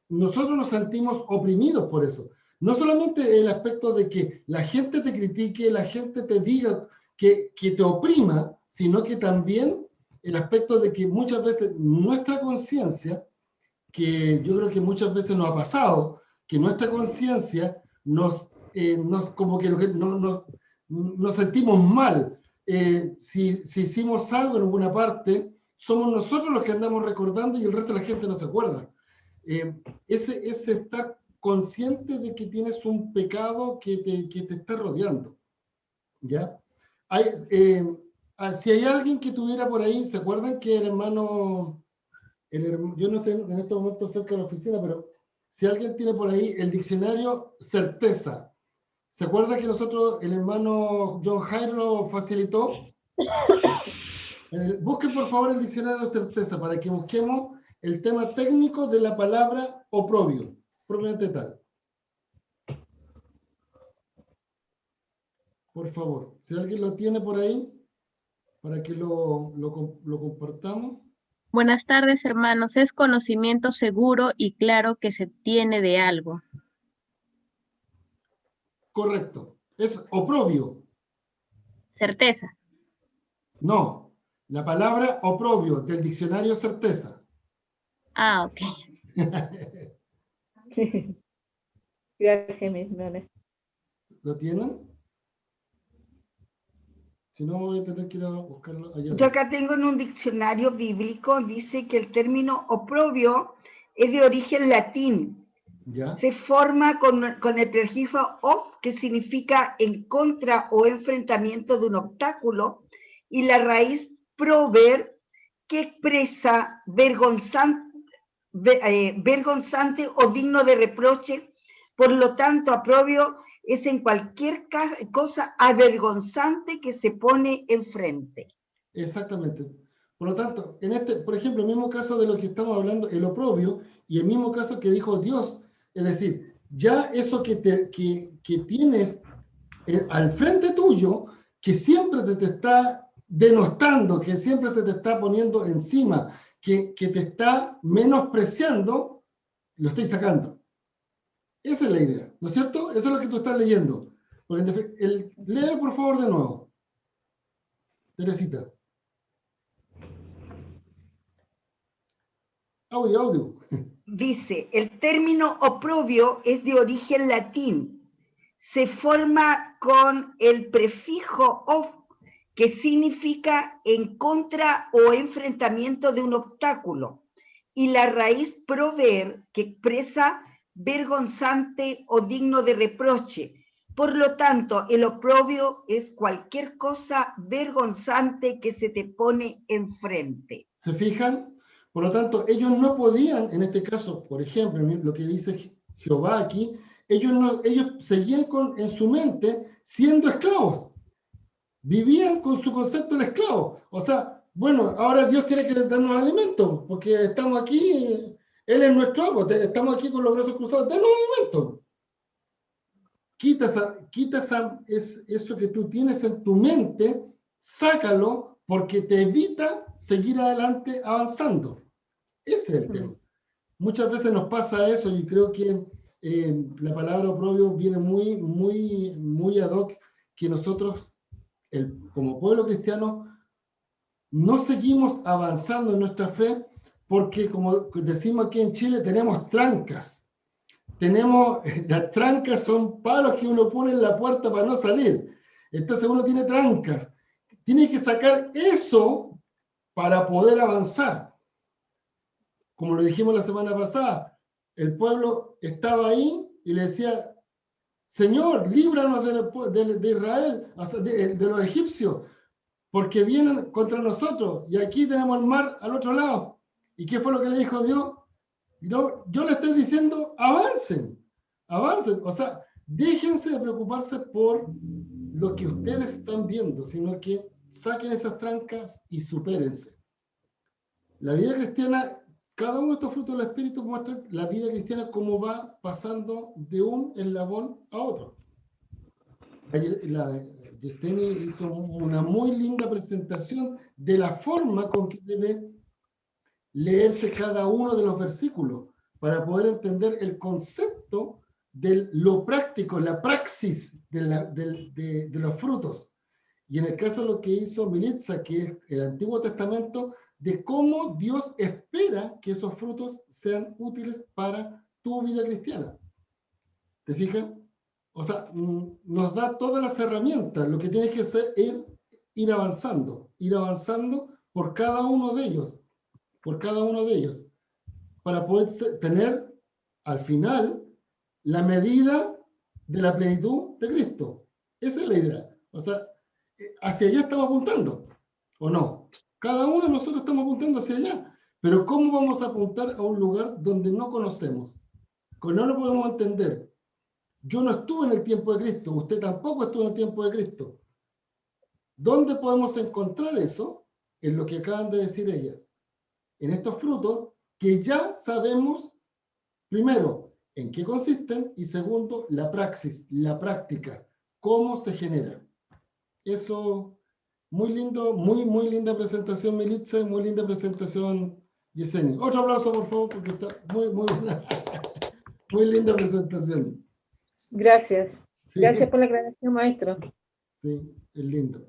nosotros nos sentimos oprimidos por eso. No solamente el aspecto de que la gente te critique, la gente te diga que te oprima, sino que también el aspecto de que muchas veces nuestra conciencia, que yo creo que muchas veces nos ha pasado, que nuestra conciencia nos como que nos sentimos mal. Si hicimos algo en alguna parte, somos nosotros los que andamos recordando y el resto de la gente no se acuerda. Ese estar consciente de que tienes un pecado que te está rodeando, ¿ya? Si hay alguien que tuviera por ahí, ¿se acuerdan que el hermano yo no estoy en este momento cerca de la oficina, pero si alguien tiene por ahí el diccionario Certeza, ¿se acuerda que nosotros, el hermano John Jairo lo facilitó? Busquen por favor el diccionario Certeza para que busquemos el tema técnico de la palabra oprobio, propiamente tal. Por favor, si alguien lo tiene por ahí, para que lo compartamos. Buenas tardes, hermanos. Es conocimiento seguro y claro que se tiene de algo. Correcto. Es oprobio. Certeza. No. La palabra oprobio del diccionario Certeza. Ah, ok. Gracias, mis hermanas. ¿Lo tienen? Si no, voy a tener que ir a buscarlo allá. Yo acá tengo en un diccionario bíblico, dice que el término oprobio es de origen latín. ¿Ya? Se forma con el prefijo of, que significa en contra o enfrentamiento de un obstáculo, y la raíz prover, que expresa vergonzante o digno de reproche. Por lo tanto, oprobio es en cualquier cosa avergonzante que se pone enfrente. Exactamente. Por lo tanto, por ejemplo, el mismo caso de lo que estamos hablando, el oprobio, y el mismo caso que dijo Dios, es decir, ya eso que tienes al frente tuyo, que siempre te está denostando, que siempre se te está poniendo encima, que te está menospreciando, lo estoy sacando. Esa es la idea, ¿no es cierto? Eso es lo que tú estás leyendo. Lee por favor de nuevo. Teresita. Audio. Dice, el término oprobio es de origen latín. Se forma con el prefijo of, que significa en contra o enfrentamiento de un obstáculo, y la raíz prover, que expresa vergonzante o digno de reproche. Por lo tanto, el oprobio es cualquier cosa vergonzante que se te pone enfrente. ¿Se fijan? Por lo tanto, ellos no podían, en este caso, por ejemplo, lo que dice Jehová aquí, ellos seguían en su mente siendo esclavos. Vivían con su concepto de esclavo. O sea, bueno, ahora Dios tiene que darnos alimento, porque estamos aquí, Él es nuestro amo, estamos aquí con los brazos cruzados, denos alimento. Quita eso que tú tienes en tu mente, sácalo, porque te evita seguir adelante avanzando. Ese es el tema. Muchas veces nos pasa eso y creo que la palabra oprobio viene muy, muy, muy ad hoc, que nosotros, como pueblo cristiano, no seguimos avanzando en nuestra fe porque, como decimos aquí en Chile, tenemos trancas. Las trancas son palos que uno pone en la puerta para no salir. Entonces uno tiene trancas. Tiene que sacar eso para poder avanzar. Como lo dijimos la semana pasada, el pueblo estaba ahí y le decía, Señor, líbranos de Israel, de los egipcios, porque vienen contra nosotros y aquí tenemos el mar al otro lado. ¿Y qué fue lo que le dijo Dios? Yo le estoy diciendo, avancen, o sea, déjense de preocuparse por lo que ustedes están viendo, sino que saquen esas trancas y supérense. La vida cristiana, cada uno de estos frutos del Espíritu muestra la vida cristiana cómo va pasando de un eslabón a otro. La Yesenia hizo una muy linda presentación de la forma con que debe leerse cada uno de los versículos para poder entender el concepto de lo práctico, la praxis de los frutos. Y en el caso de lo que hizo Militza, que es el Antiguo Testamento, de cómo Dios espera que esos frutos sean útiles para tu vida cristiana. ¿Te fijas? O sea, nos da todas las herramientas. Lo que tienes que hacer es ir avanzando por cada uno de ellos. Para poder tener al final la medida de la plenitud de Cristo. Esa es la idea. O sea, hacia allá estamos apuntando, ¿o no? Cada uno de nosotros estamos apuntando hacia allá, Pero ¿cómo vamos a apuntar a un lugar donde no conocemos? Que no lo podemos entender. Yo no estuve en el tiempo de Cristo, usted tampoco estuvo en el tiempo de Cristo. ¿Dónde podemos encontrar eso? En lo que acaban de decir ellas. En estos frutos que ya sabemos, primero, en qué consisten, y segundo, la praxis, la práctica, cómo se genera. Eso, muy lindo, muy linda presentación, Militza, muy linda presentación, Yesenia. Otro aplauso, por favor, porque está muy buena. Muy linda presentación. Gracias. Sí, Gracias por la aclaración, maestro. sí, es lindo.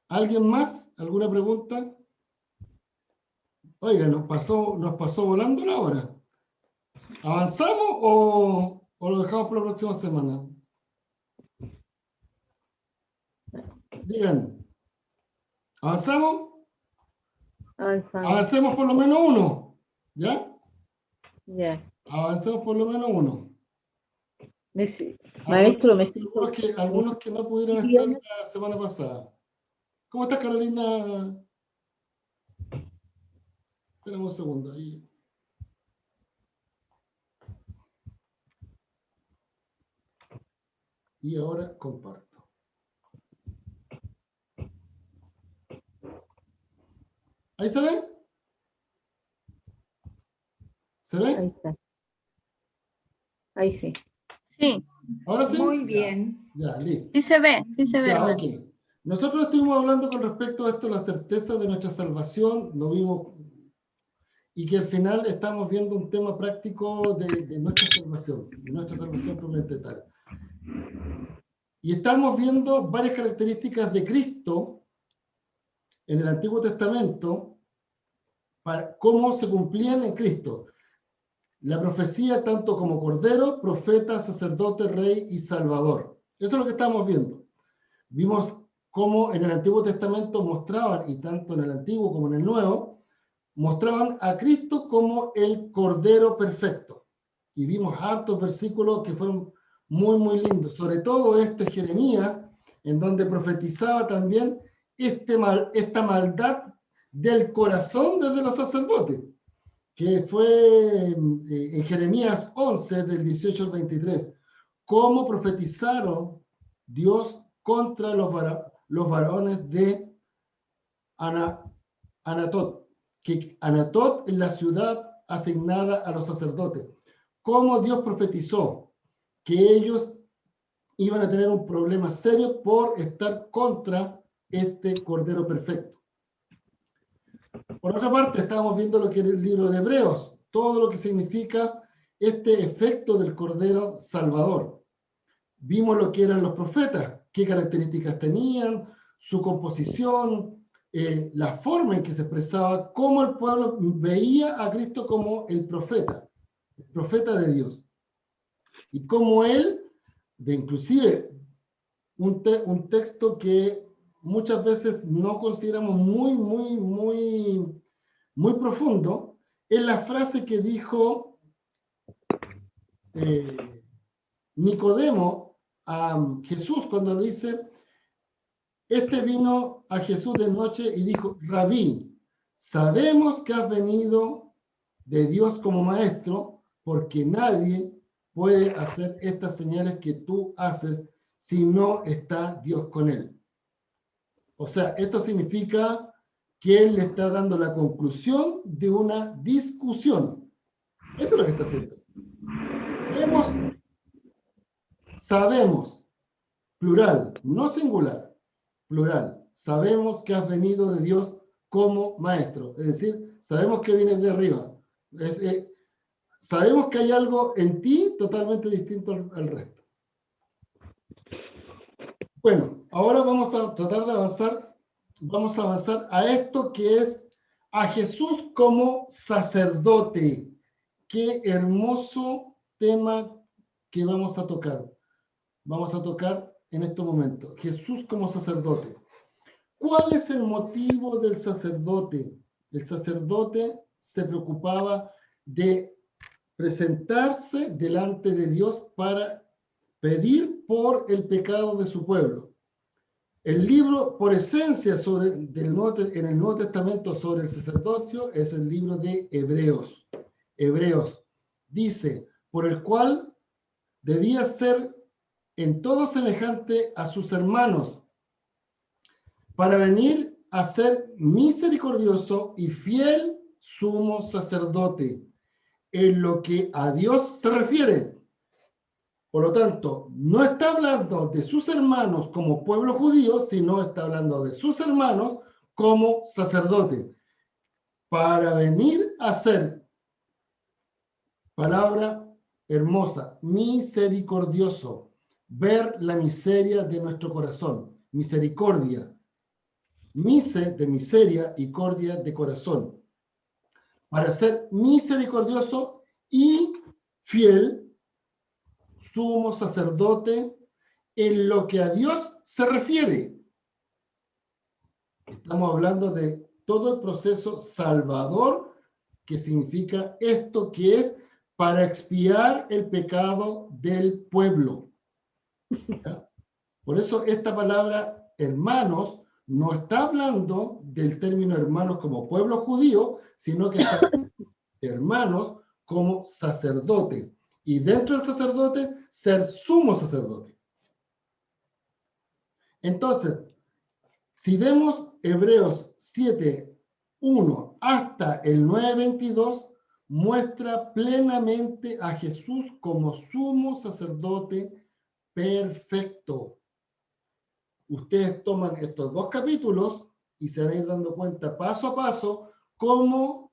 ¿Alguien más? ¿Alguna pregunta? Oiga, nos pasó volando la hora. ¿Avanzamos o lo dejamos para la próxima semana? Digan, ¿avanzamos? Avanzamos. Avancemos por lo menos uno, ¿ya? Ya. Avancemos por lo menos uno. Maestro, me siento... Algunos que no pudieron estar la semana pasada. ¿Cómo estás, Carolina? Espera un segundo ahí. Y ahora comparto. ¿Ahí se ve? ¿Se ve? Ahí está. Ahí sí. Sí, ¿Ahora sí? Muy bien. Ya, listo. sí se ve, Ya, hermano. ok. Nosotros estuvimos hablando con respecto a esto, la certeza de nuestra salvación, lo vimos, y que al final estamos viendo un tema práctico de nuestra salvación propiamente tal. Y estamos viendo varias características de Cristo en el Antiguo Testamento, para cómo se cumplían en Cristo. La profecía tanto como Cordero, profeta, sacerdote, rey y salvador. Eso es lo que estamos viendo. Vimos cómo en el Antiguo Testamento mostraban, y tanto en el Antiguo como en el Nuevo, mostraban a Cristo como el Cordero perfecto. Y vimos hartos versículos que fueron muy lindos. Sobre todo Jeremías, en donde profetizaba también esta maldad del corazón desde los sacerdotes, que fue en Jeremías 11, del 18 al 23, cómo profetizaron Dios contra los varones de Anatot, que Anatot es la ciudad asignada a los sacerdotes, cómo Dios profetizó que ellos iban a tener un problema serio por estar contra este Cordero perfecto. Por otra parte, estábamos viendo lo que es el libro de Hebreos, todo lo que significa este efecto del Cordero Salvador. Vimos lo que eran los profetas, qué características tenían, su composición, la forma en que se expresaba, cómo el pueblo veía a Cristo como el profeta de Dios. Y cómo él, inclusive un texto que muchas veces no consideramos muy profundo, es la frase que dijo Nicodemo a Jesús cuando dice, vino a Jesús de noche y dijo, Rabí, sabemos que has venido de Dios como maestro, porque nadie puede hacer estas señales que tú haces si no está Dios con él. O sea, esto significa que él le está dando la conclusión de una discusión. Eso es lo que está haciendo. Sabemos, plural, no singular, plural, sabemos que has venido de Dios como maestro. Es decir, sabemos que vienes de arriba. Sabemos que hay algo en ti totalmente distinto al resto. Bueno, ahora vamos a tratar de avanzar. Vamos a avanzar a esto que es a Jesús como sacerdote. Qué hermoso tema que vamos a tocar. Vamos a tocar en este momento. Jesús como sacerdote. ¿Cuál es el motivo del sacerdote? El sacerdote se preocupaba de presentarse delante de Dios para pedir por el pecado de su pueblo. El libro por esencia en el Nuevo Testamento sobre el sacerdocio es el libro de Hebreos. Hebreos dice, por el cual debía ser en todo semejante a sus hermanos, para venir a ser misericordioso y fiel sumo sacerdote, en lo que a Dios se refiere. Por lo tanto, no está hablando de sus hermanos como pueblo judío, sino está hablando de sus hermanos como sacerdote, para venir a ser, palabra hermosa, misericordioso, ver la miseria de nuestro corazón, misericordia, mise de miseria y cordia de corazón, para ser misericordioso y fiel sumo sacerdote en lo que a Dios se refiere. Estamos hablando de todo el proceso salvador que significa esto, que es para expiar el pecado del pueblo. ¿Ya? Por eso esta palabra hermanos no está hablando del término hermanos como pueblo judío, sino que está hermanos como sacerdote. Y dentro del sacerdote, ser sumo sacerdote. Entonces, si vemos Hebreos 7:1 hasta el 9:22, muestra plenamente a Jesús como sumo sacerdote perfecto. Ustedes toman estos dos capítulos y se van a ir dando cuenta paso a paso cómo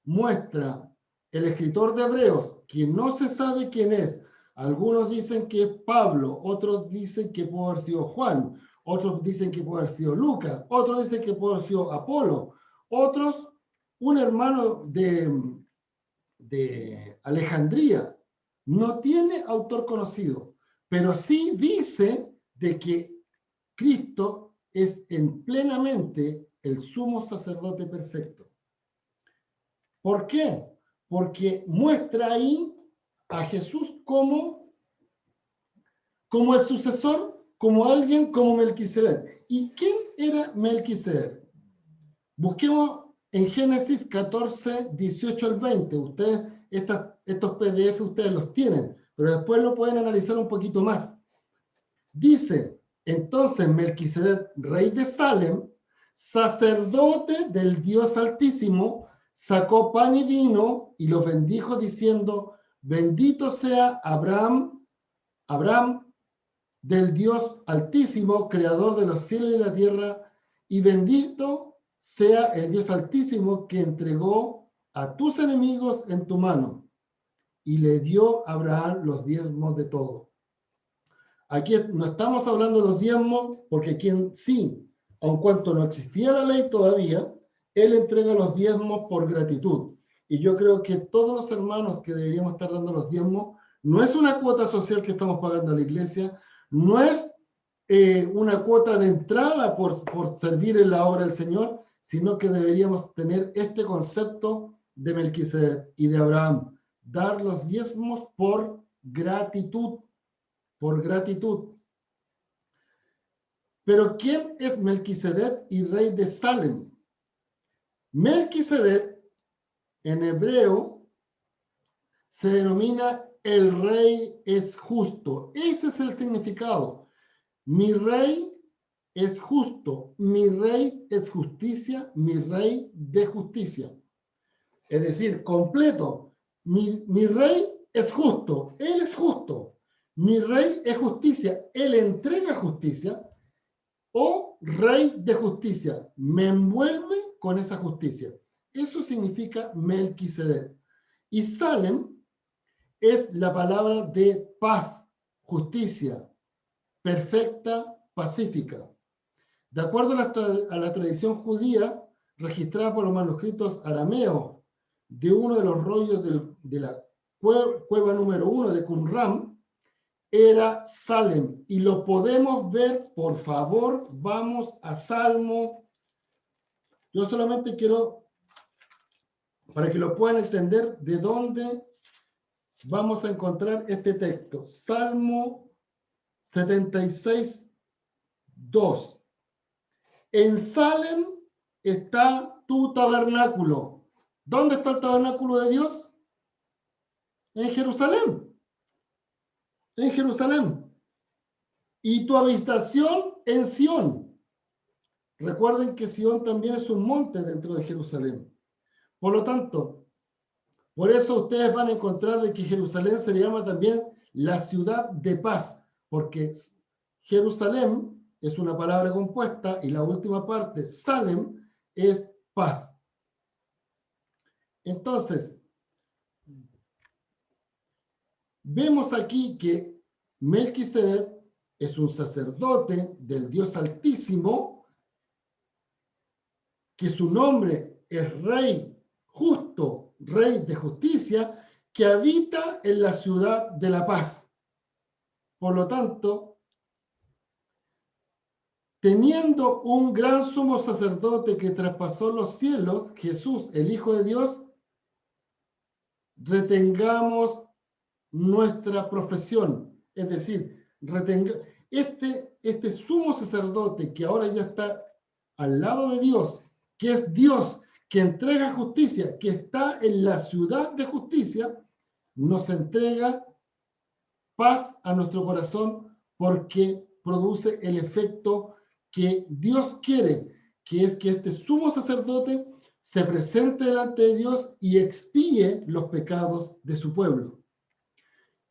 muestra el escritor de Hebreos, que no se sabe quién es. Algunos dicen que es Pablo, otros dicen que puede haber sido Juan, otros dicen que puede haber sido Lucas, otros dicen que puede haber sido Apolo, otros un hermano de Alejandría. No tiene autor conocido, pero sí dice de que Cristo es plenamente el sumo sacerdote perfecto. ¿Por qué? Porque muestra ahí a Jesús como el sucesor, como alguien como Melquisedec. ¿Y quién era Melquisedec? Busquemos en Génesis 14, 18 al 20. Ustedes, estos PDF ustedes los tienen, pero después lo pueden analizar un poquito más. Dice, entonces Melquisedec, rey de Salem, sacerdote del Dios Altísimo, sacó pan y vino y los bendijo diciendo, bendito sea Abraham del Dios Altísimo, creador de los cielos y de la tierra, y bendito sea el Dios Altísimo que entregó a tus enemigos en tu mano. Y le dio a Abraham los diezmos de todo. Aquí no estamos hablando de los diezmos, porque quien sí, aun cuanto no existía la ley todavía, él entrega los diezmos por gratitud. Y yo creo que todos los hermanos que deberíamos estar dando los diezmos, no es una cuota social que estamos pagando a la iglesia, no es una cuota de entrada por servir en la obra del Señor, sino que deberíamos tener este concepto de Melquisedec y de Abraham, dar los diezmos por gratitud, por gratitud. Pero ¿quién es Melquisedec y rey de Salem? Melquisedec en hebreo se denomina el rey es justo. Ese es el significado. Mi rey es justo, mi rey es justicia, mi rey de justicia. Es decir, completo. Mi rey es justo, él es justo. Mi rey es justicia, él entrega justicia. O rey de justicia, me envuelve con esa justicia. Eso significa Melquisedec. Y Salem es la palabra de paz, justicia, perfecta, pacífica. De acuerdo a la tradición judía, registrada por los manuscritos arameos de uno de los rollos de la cueva número 1 de Qumran, era Salem. Y lo podemos ver, por favor, vamos a Salmo. Yo solamente quiero, para que lo puedan entender, de dónde vamos a encontrar este texto. Salmo 76, 2. En Salem está tu tabernáculo. ¿Dónde está el tabernáculo de Dios? En Jerusalén. En Jerusalén. Y tu habitación en Sión. Recuerden que Sión también es un monte dentro de Jerusalén. Por lo tanto, por eso ustedes van a encontrar de que Jerusalén se le llama también la ciudad de paz, porque Jerusalén es una palabra compuesta y la última parte, Salem, es paz. Entonces, vemos aquí que Melquisedec es un sacerdote del Dios Altísimo, que su nombre es Rey Justo, Rey de Justicia, que habita en la ciudad de la paz. Por lo tanto, teniendo un gran sumo sacerdote que traspasó los cielos, Jesús, el Hijo de Dios, retengamos nuestra profesión. Es decir, este sumo sacerdote que ahora ya está al lado de Dios, que es Dios, que entrega justicia, que está en la ciudad de justicia, nos entrega paz a nuestro corazón porque produce el efecto que Dios quiere, que es que este sumo sacerdote se presente delante de Dios y expíe los pecados de su pueblo.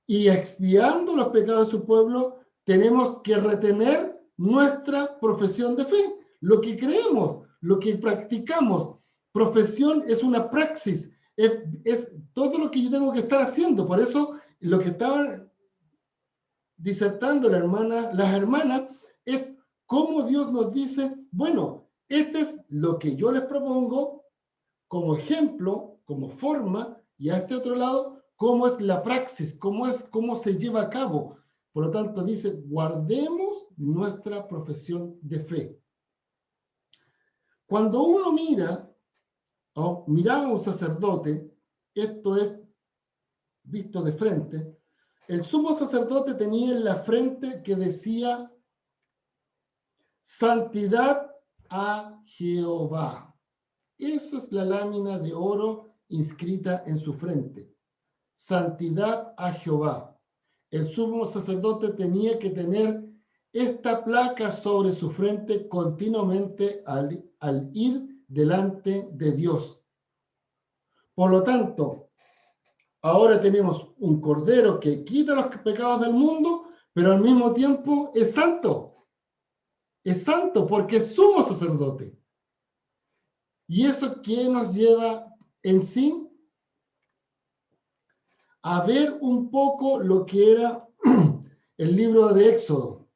Y expiando los pecados de su pueblo, tenemos que retener nuestra profesión de fe, lo que creemos, lo que practicamos. Profesión es una praxis, es todo lo que yo tengo que estar haciendo. Por eso lo que estaban disertando las hermanas es cómo Dios nos dice, bueno, este es lo que yo les propongo como ejemplo, como forma, y a este otro lado, cómo es la praxis, cómo se lleva a cabo. Por lo tanto, dice, guardemos nuestra profesión de fe. Cuando uno miraba a un sacerdote, esto es visto de frente, el sumo sacerdote tenía en la frente que decía, santidad a Jehová. Eso es la lámina de oro inscrita en su frente. Santidad a Jehová. El sumo sacerdote tenía que tener esta placa sobre su frente continuamente al ir delante de Dios. Por lo tanto, ahora tenemos un cordero que quita los pecados del mundo, pero al mismo tiempo es santo. Es santo porque es sumo sacerdote. ¿Y eso qué nos lleva en sí? A ver un poco lo que era el libro de Éxodo.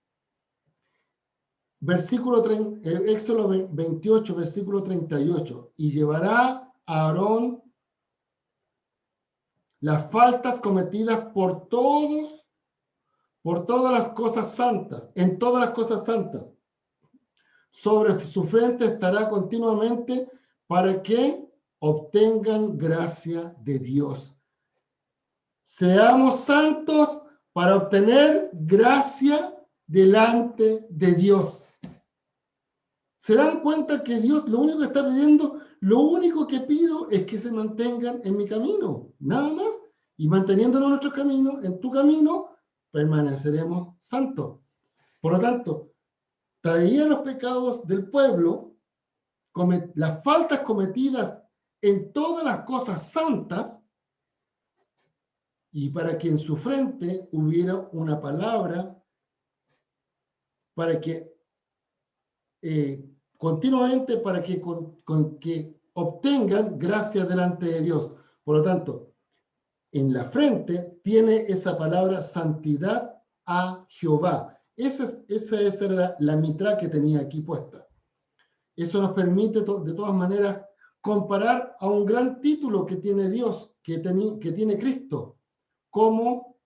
Éxodo 28, versículo 38. Y llevará a Aarón las faltas cometidas por todas las cosas santas, en todas las cosas santas. Sobre su frente estará continuamente para que obtengan gracia de Dios. Seamos santos para obtener gracia delante de Dios. ¿Se dan cuenta que Dios lo único que está pidiendo, lo único que pido es que se mantengan en mi camino, nada más? Y manteniéndonos en nuestro camino, en tu camino, permaneceremos santos. Por lo tanto, traía los pecados del pueblo, las faltas cometidas en todas las cosas santas, y para que en su frente hubiera una palabra, para que continuamente, para que que obtengan gracia delante de Dios. Por lo tanto, en la frente tiene esa palabra santidad a Jehová. Esa era la mitra que tenía aquí puesta. Eso nos permite de todas maneras comparar a un gran título que tiene Dios, que tiene Cristo, como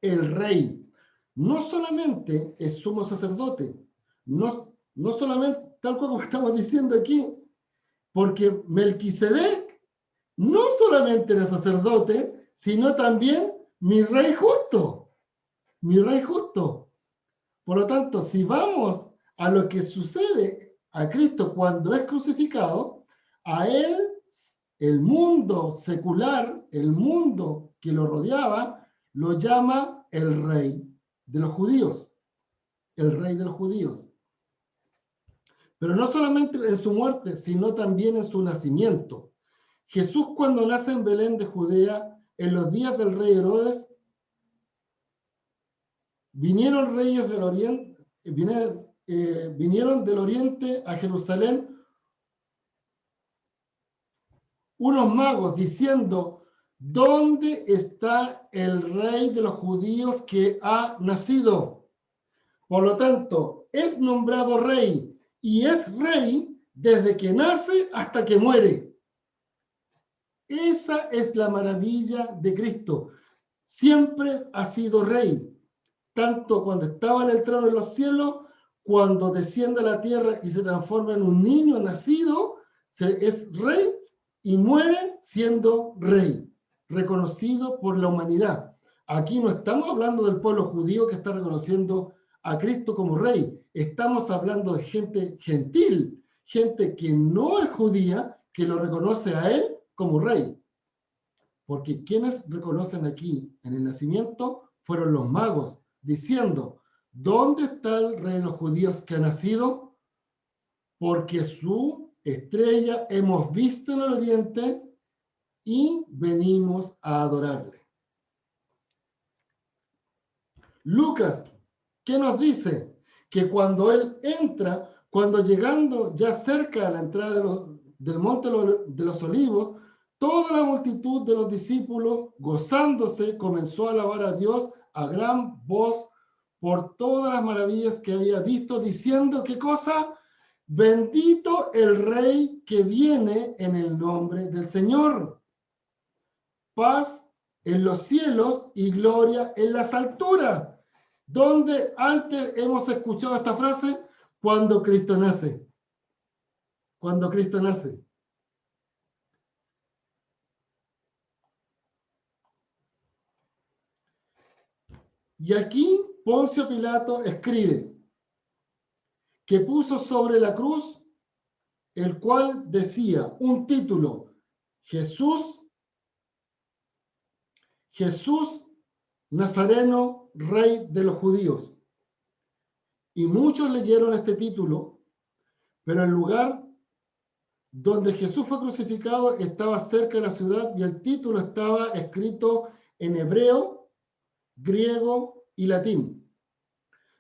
el Rey. No solamente es sumo sacerdote, no solamente, tal como estamos diciendo aquí, porque Melquisedec no solamente era sacerdote, sino también mi Rey justo. Mi Rey justo. Por lo tanto, si vamos a lo que sucede a Cristo cuando es crucificado, a él, el mundo secular, el mundo que lo rodeaba, lo llama el rey de los judíos. El rey de los judíos. Pero no solamente en su muerte, sino también en su nacimiento. Jesús, cuando nace en Belén de Judea, en los días del rey Herodes, vinieron reyes del oriente, vinieron del oriente a Jerusalén unos magos diciendo: ¿dónde está el rey de los judíos que ha nacido? Por lo tanto, es nombrado rey y es rey desde que nace hasta que muere. Esa es la maravilla de Cristo. Siempre ha sido rey, tanto cuando estaba en el trono de los cielos, cuando desciende a la tierra y se transforma en un niño nacido, es rey y muere siendo rey, reconocido por la humanidad. Aquí no estamos hablando del pueblo judío que está reconociendo a Cristo como rey. Estamos hablando de gente gentil, gente que no es judía, que lo reconoce a él como rey. Porque quienes reconocen aquí en el nacimiento fueron los magos, diciendo: ¿dónde está el rey de los judíos que ha nacido? Porque su estrella hemos visto en el oriente y venimos a adorarle. Lucas, ¿qué nos dice? Que cuando él entra, cuando llegando ya cerca a la entrada del monte de los olivos, toda la multitud de los discípulos, gozándose, comenzó a alabar a Dios a gran voz por todas las maravillas que había visto, diciendo: ¿qué cosa? Bendito el Rey que viene en el nombre del Señor. Paz en los cielos y gloria en las alturas. ¿Dónde antes hemos escuchado esta frase? Cuando Cristo nace. Cuando Cristo nace. Y aquí Poncio Pilato escribe que puso sobre la cruz, el cual decía un título: Jesús Nazareno, Rey de los Judíos. Y muchos leyeron este título, pero el lugar donde Jesús fue crucificado estaba cerca de la ciudad y el título estaba escrito en hebreo, griego y latín.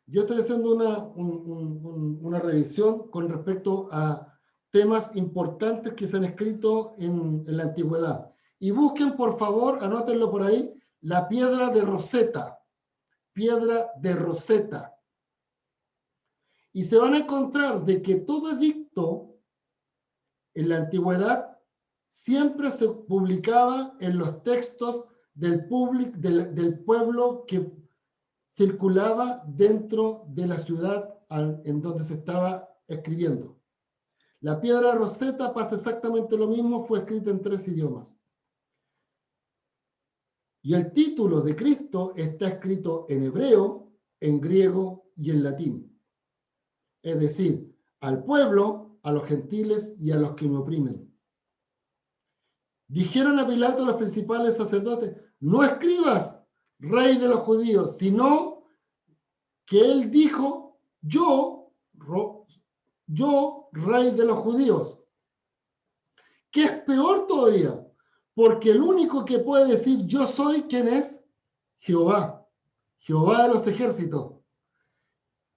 Yo estoy haciendo una revisión con respecto a temas importantes que se han escrito en la antigüedad. Y busquen, por favor, anótenlo por ahí, la piedra de Rosetta. Piedra de Rosetta. Y se van a encontrar de que todo edicto en la antigüedad siempre se publicaba en los textos del pueblo que circulaba dentro de la ciudad en donde se estaba escribiendo. La piedra de Rosetta pasa exactamente lo mismo, fue escrita en 3 idiomas. Y el título de Cristo está escrito en hebreo, en griego y en latín. Es decir, al pueblo, a los gentiles y a los que me oprimen. Dijeron a Pilato los principales sacerdotes: no escribas Rey de los judíos, sino que él dijo: yo, Rey de los judíos. Que es peor todavía, porque el único que puede decir yo soy, ¿quién es? Jehová, Jehová de los ejércitos.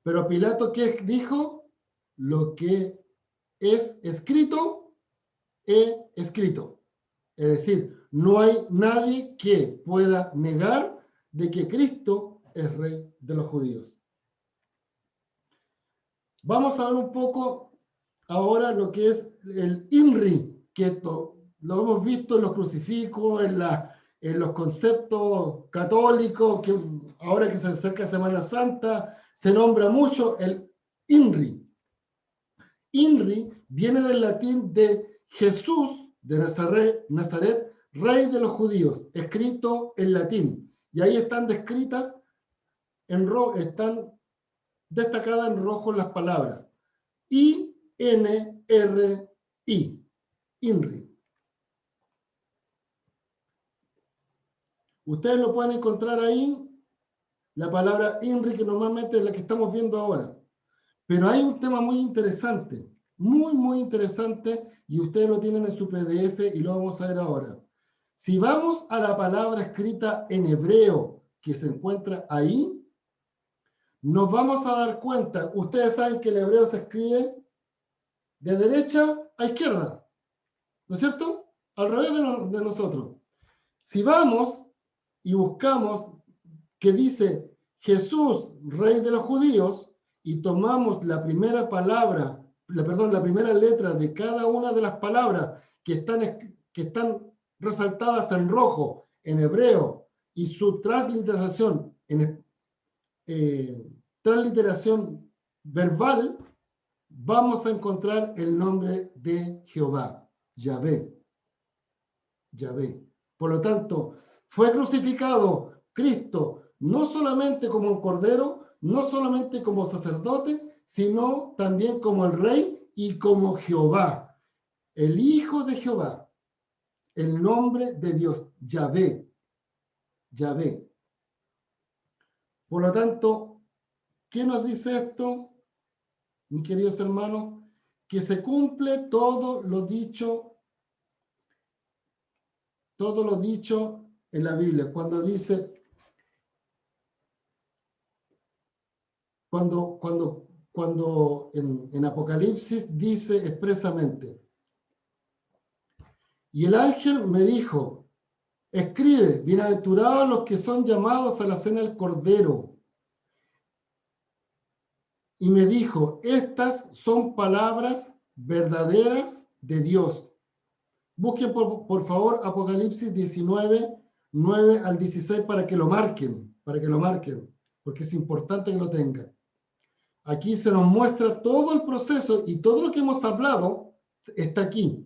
Pero Pilato, ¿qué dijo? Lo que es escrito, he escrito. Es decir, no hay nadie que pueda negar de que Cristo es Rey de los judíos. Vamos a ver un poco ahora lo que es el INRI, que lo hemos visto en los crucifijos, en los conceptos católicos, que ahora que se acerca Semana Santa, se nombra mucho el INRI. INRI viene del latín de Jesús de Nazaret, Rey de los judíos, escrito en latín. Y ahí están descritas, están destacadas en rojo las palabras. Y I-N-R-I. INRI. Ustedes lo pueden encontrar ahí, la palabra INRI, que normalmente es la que estamos viendo ahora. Pero hay un tema muy interesante, muy interesante, y ustedes lo tienen en su PDF y lo vamos a ver ahora. Si vamos a la palabra escrita en hebreo que se encuentra ahí, nos vamos a dar cuenta, ustedes saben que el hebreo se escribe de derecha a izquierda, ¿no es cierto? Al revés de nosotros. Si vamos y buscamos que dice Jesús, Rey de los Judíos, y tomamos la primera palabra, la primera letra de cada una de las palabras que están resaltadas en rojo, en hebreo, y su transliteración transliteración verbal, vamos a encontrar el nombre de Jehová, Yahvé. Yahvé. Por lo tanto, fue crucificado Cristo no solamente como un cordero, no solamente como sacerdote, sino también como el rey y como Jehová, el Hijo de Jehová, el nombre de Dios, Yahvé. Yahvé. Por lo tanto, ¿qué nos dice esto, mis queridos hermanos? Que se cumple todo lo dicho en la Biblia. Cuando dice, cuando en Apocalipsis dice expresamente, y el ángel me dijo, escribe, bienaventurados los que son llamados a la cena del Cordero. Y me dijo, estas son palabras verdaderas de Dios. Busquen por favor Apocalipsis 19, 9 al 16 para que lo marquen, porque es importante que lo tengan. Aquí se nos muestra todo el proceso y todo lo que hemos hablado está aquí.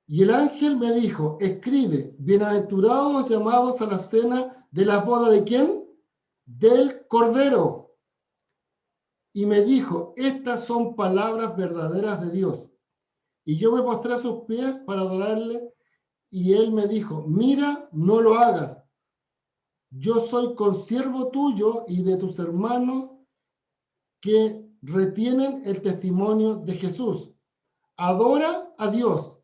Y el ángel me dijo, escribe, bienaventurados los llamados a la cena de la boda ¿de quién? Del Cordero. Y me dijo, estas son palabras verdaderas de Dios. Y yo me postré a sus pies para adorarle, y él me dijo, mira, no lo hagas. Yo soy consiervo tuyo y de tus hermanos que retienen el testimonio de Jesús. Adora a Dios,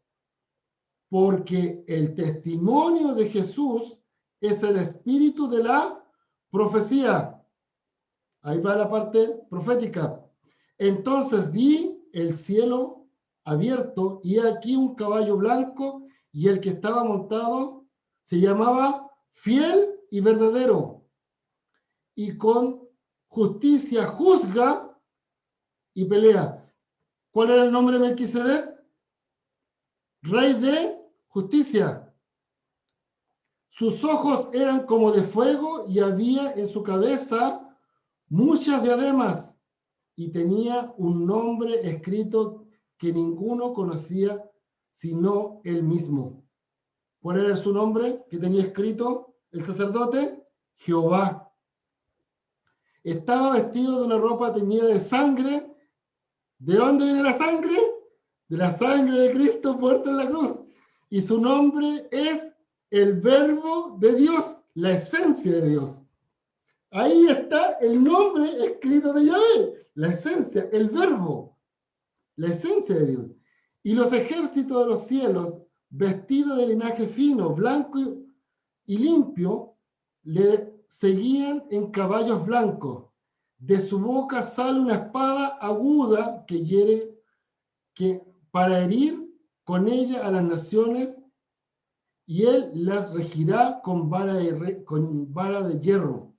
porque el testimonio de Jesús es el espíritu de la profecía. Ahí va la parte profética. Entonces vi el cielo abierto y aquí un caballo blanco, y el que estaba montado se llamaba Fiel y Verdadero, y con justicia juzga y pelea. ¿Cuál era el nombre de Melquisedec? Rey de justicia. Sus ojos eran como de fuego y había en su cabeza muchas diademas, y tenía un nombre escrito que ninguno conocía sino él mismo. ¿Cuál era su nombre que tenía escrito el sacerdote? Jehová. Estaba vestido de una ropa teñida de sangre. ¿De dónde viene la sangre? De la sangre de Cristo puerta en la cruz. Y su nombre es el Verbo de Dios, la esencia de Dios. Ahí está el nombre escrito de Yahvé, la esencia, el verbo, la esencia de Dios. Y los ejércitos de los cielos, vestidos de linaje fino, blanco y limpio, le seguían en caballos blancos. De su boca sale una espada aguda que hiere, para herir con ella a las naciones, y él las regirá con vara de hierro.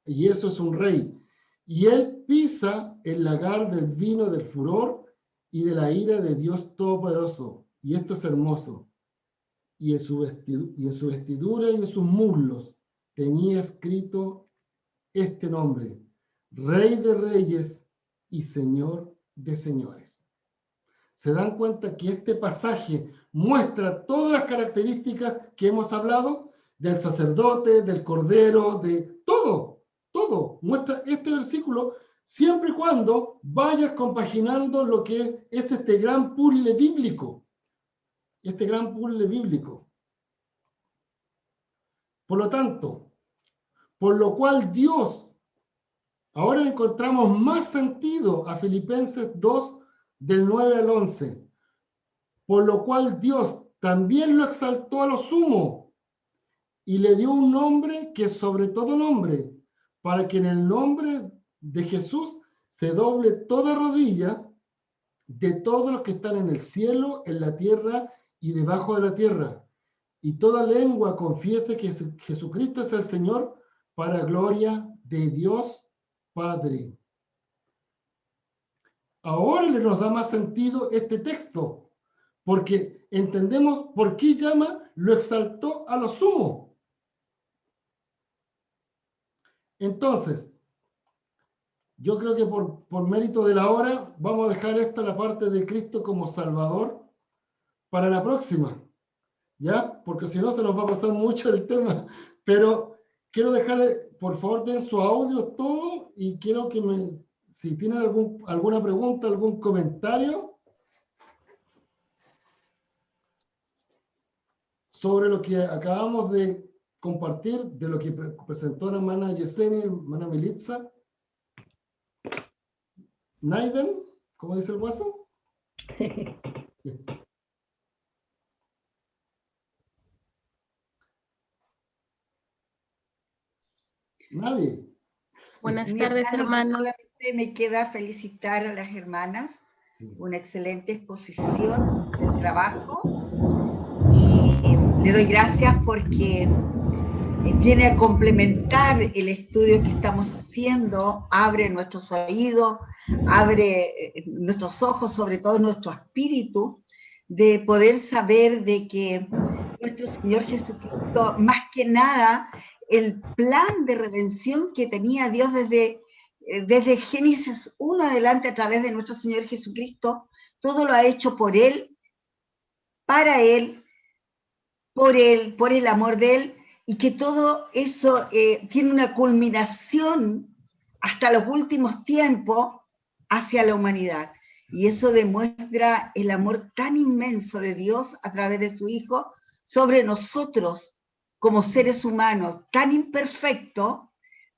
Y eso es un rey. Y él pisa el lagar del vino del furor y de la ira de Dios Todopoderoso. Y esto es hermoso. Y en su vestidura y en sus muslos tenía escrito este nombre: Rey de Reyes y Señor de Señores. ¿Se dan cuenta que este pasaje muestra todas las características que hemos hablado? Del sacerdote, del cordero, de todo. Muestra, este versículo siempre y cuando vayas compaginando lo que es este gran puzzle bíblico. Este gran puzzle bíblico. Por lo tanto, por lo cual Dios, ahora le encontramos más sentido a Filipenses 2, del 9 al 11. Por lo cual Dios también lo exaltó a lo sumo y le dio un nombre que es sobre todo nombre, para que en el nombre de Jesús se doble toda rodilla de todos los que están en el cielo, en la tierra y debajo de la tierra, y toda lengua confiese que Jesucristo es el Señor, para gloria de Dios Padre. Ahora le nos da más sentido este texto, porque entendemos por qué llama, lo exaltó a lo sumo. Entonces, yo creo que por mérito de la hora, vamos a dejar esta la parte de Cristo como Salvador para la próxima, ¿ya? Porque si no se nos va a pasar mucho el tema, pero quiero dejarle, por favor, den su audio todo y quiero que si tienen alguna pregunta, algún comentario sobre lo que acabamos de compartir, de lo que presentó la hermana Yesenia y la hermana Militza. Naiden, ¿cómo dice el guaso? Nadie. Buenas Mi tardes, hermano, hermanos. solamente me queda felicitar a las hermanas, Sí. una excelente exposición del trabajo, y le doy gracias porque viene a complementar el estudio que estamos haciendo, abre nuestros oídos, abre nuestros ojos, sobre todo nuestro espíritu, de poder saber de que nuestro Señor Jesucristo, más que nada, el plan de redención que tenía Dios desde Génesis 1 adelante a través de nuestro Señor Jesucristo, todo lo ha hecho por Él, para Él, por el amor de Él, y que todo eso tiene una culminación hasta los últimos tiempos hacia la humanidad. Y eso demuestra el amor tan inmenso de Dios a través de su Hijo sobre nosotros como seres humanos, tan imperfectos,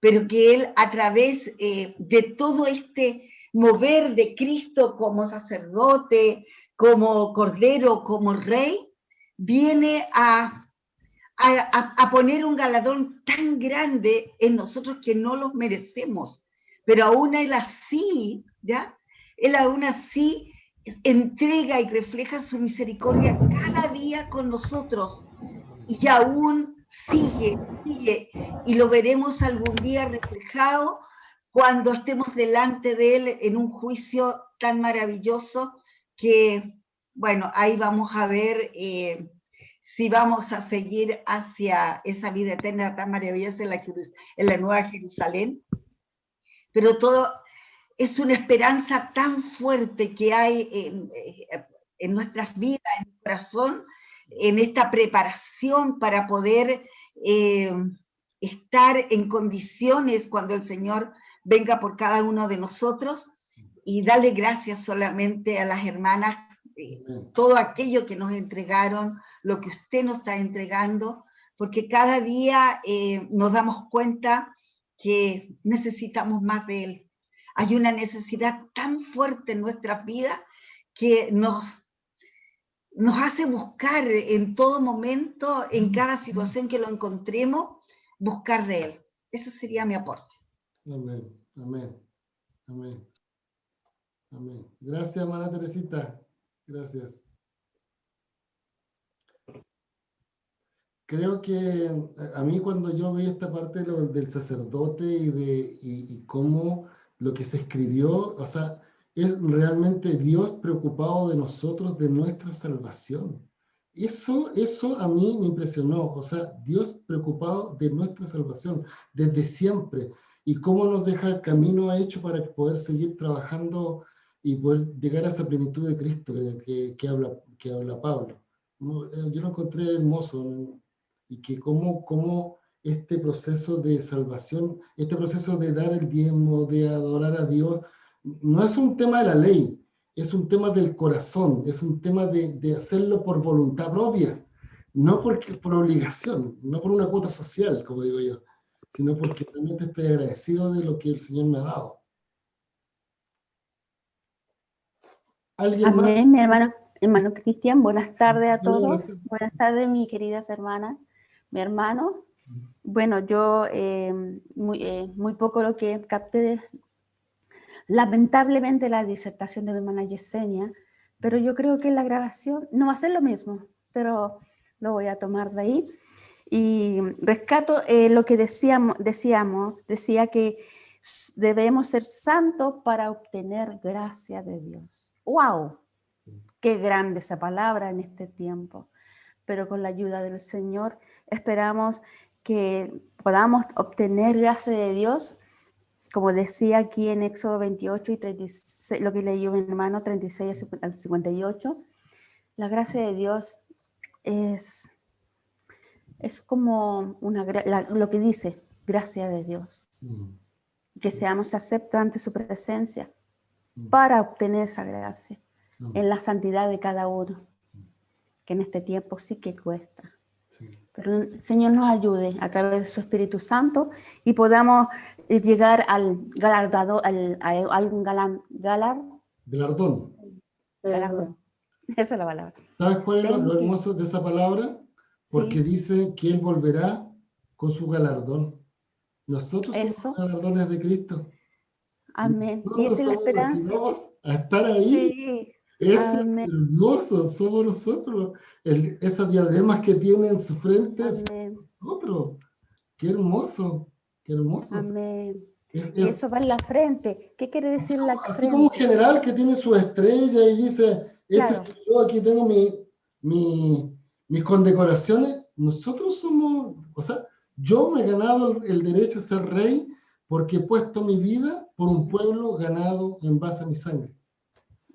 pero que Él a través de todo este mover de Cristo como sacerdote, como cordero, como rey, viene a poner un galardón tan grande en nosotros que no los merecemos, pero aún Él así, ¿ya? Él aún así entrega y refleja su misericordia cada día con nosotros, y aún sigue, y lo veremos algún día reflejado cuando estemos delante de Él en un juicio tan maravilloso que, bueno, ahí vamos a ver si vamos a seguir hacia esa vida eterna tan maravillosa en la Nueva Jerusalén. Pero todo es una esperanza tan fuerte que hay en nuestras vidas, en el corazón, en esta preparación para poder estar en condiciones cuando el Señor venga por cada uno de nosotros, y darle gracias solamente a las hermanas, todo aquello que nos entregaron, lo que usted nos está entregando, porque cada día nos damos cuenta que necesitamos más de Él. Hay una necesidad tan fuerte en nuestras vidas que nos hace buscar en todo momento, en cada situación que lo encontremos, buscar de Él. Eso sería mi aporte. Amén, amén, amén, amén. Gracias, hermana Teresita. Gracias. Creo que a mí cuando yo vi esta parte del sacerdote y cómo lo que se escribió, o sea, es realmente Dios preocupado de nosotros, de nuestra salvación. Eso a mí me impresionó, o sea, Dios preocupado de nuestra salvación desde siempre, y cómo nos deja el camino hecho para poder seguir trabajando y poder llegar a esa plenitud de Cristo que habla Pablo. Yo lo encontré hermoso, y que cómo este proceso de salvación, este proceso de dar el diezmo, de adorar a Dios, no es un tema de la ley, es un tema del corazón, es un tema de hacerlo por voluntad propia, no por obligación, no por una cuota social, como digo yo, sino porque realmente estoy agradecido de lo que el Señor me ha dado. ¿Alguien más? Amén, mi hermano Cristian. Buenas tardes a todos. Gracias. Buenas tardes, mis queridas hermanas, mi hermano. Bueno, yo muy poco lo que capté, lamentablemente, la disertación de mi hermana Yesenia, pero yo creo que la grabación no va a ser lo mismo, pero lo voy a tomar de ahí. Y rescato lo que decía que debemos ser santos para obtener gracia de Dios. ¡Wow! Qué grande esa palabra en este tiempo. Pero con la ayuda del Señor esperamos que podamos obtener gracia de Dios, como decía aquí en Éxodo 28 y 36, lo que leyó mi hermano, 36 al 58. La gracia de Dios es como lo que dice, gracia de Dios. Que seamos aceptos ante su presencia para obtener esa gracia en la santidad de cada uno, que en este tiempo sí que cuesta. Pero el Señor nos ayude a través de su Espíritu Santo y podamos llegar al galardón. Galardón. Esa es la palabra. ¿Sabes cuál es lo hermoso de esa palabra? Porque dice que Él volverá con su galardón. Nosotros somos galardones de Cristo. Amén. Nosotros Y esa es la somos los que esperanza. vamos a estar ahí. Sí. Es Amén. hermoso, somos nosotros. Esas diademas que tiene en su frente Amén. somos nosotros. Qué hermoso, qué hermoso. Amén. Y eso va en la frente. ¿Qué quiere decir la frente? Así como un general que tiene su estrella y dice, Claro. yo aquí tengo mis condecoraciones. Nosotros somos, o sea, yo me he ganado el derecho a ser rey porque he puesto mi vida por un pueblo ganado en base a mi sangre.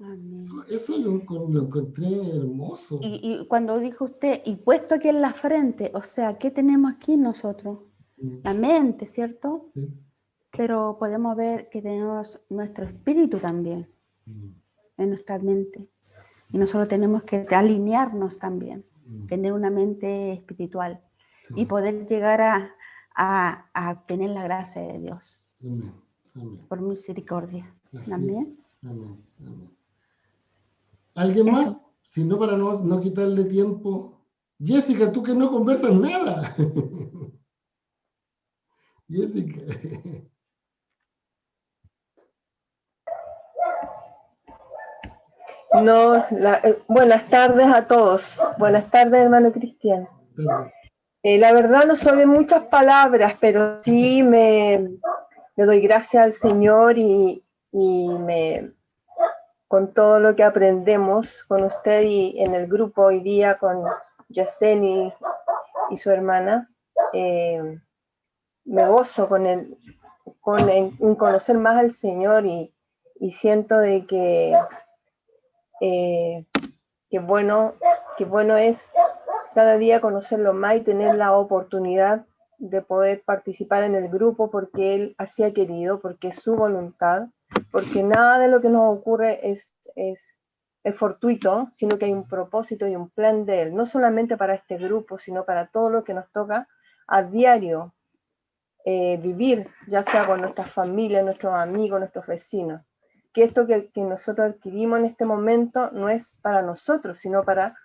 Amén. Eso lo encontré hermoso. Y cuando dijo usted, y puesto aquí en la frente, o sea, ¿qué tenemos aquí nosotros? La mente, ¿cierto? Sí. Pero podemos ver que tenemos nuestro espíritu también en nuestra mente. Y nosotros tenemos que alinearnos también, tener una mente espiritual y poder llegar a obtener la gracia de Dios. Amén. Amén. Por misericordia. Así Amén. es. Amén. Amén. ¿Alguien más? Si no, para no quitarle tiempo. Jessica, tú que no conversas nada. Jessica. No, buenas tardes a todos. Buenas tardes, hermano Cristian. La verdad no son de muchas palabras, pero sí le doy gracias al Señor y con todo lo que aprendemos con usted y en el grupo hoy día con Yesenia y su hermana. Me gozo en conocer más al Señor y siento de que qué bueno es cada día conocerlo más y tener la oportunidad de poder participar en el grupo porque Él así ha querido, porque es su voluntad, porque nada de lo que nos ocurre es fortuito, sino que hay un propósito y un plan de Él, no solamente para este grupo, sino para todo lo que nos toca a diario vivir, ya sea con nuestras familias, nuestros amigos, nuestros vecinos. Que esto que nosotros adquirimos en este momento no es para nosotros, sino para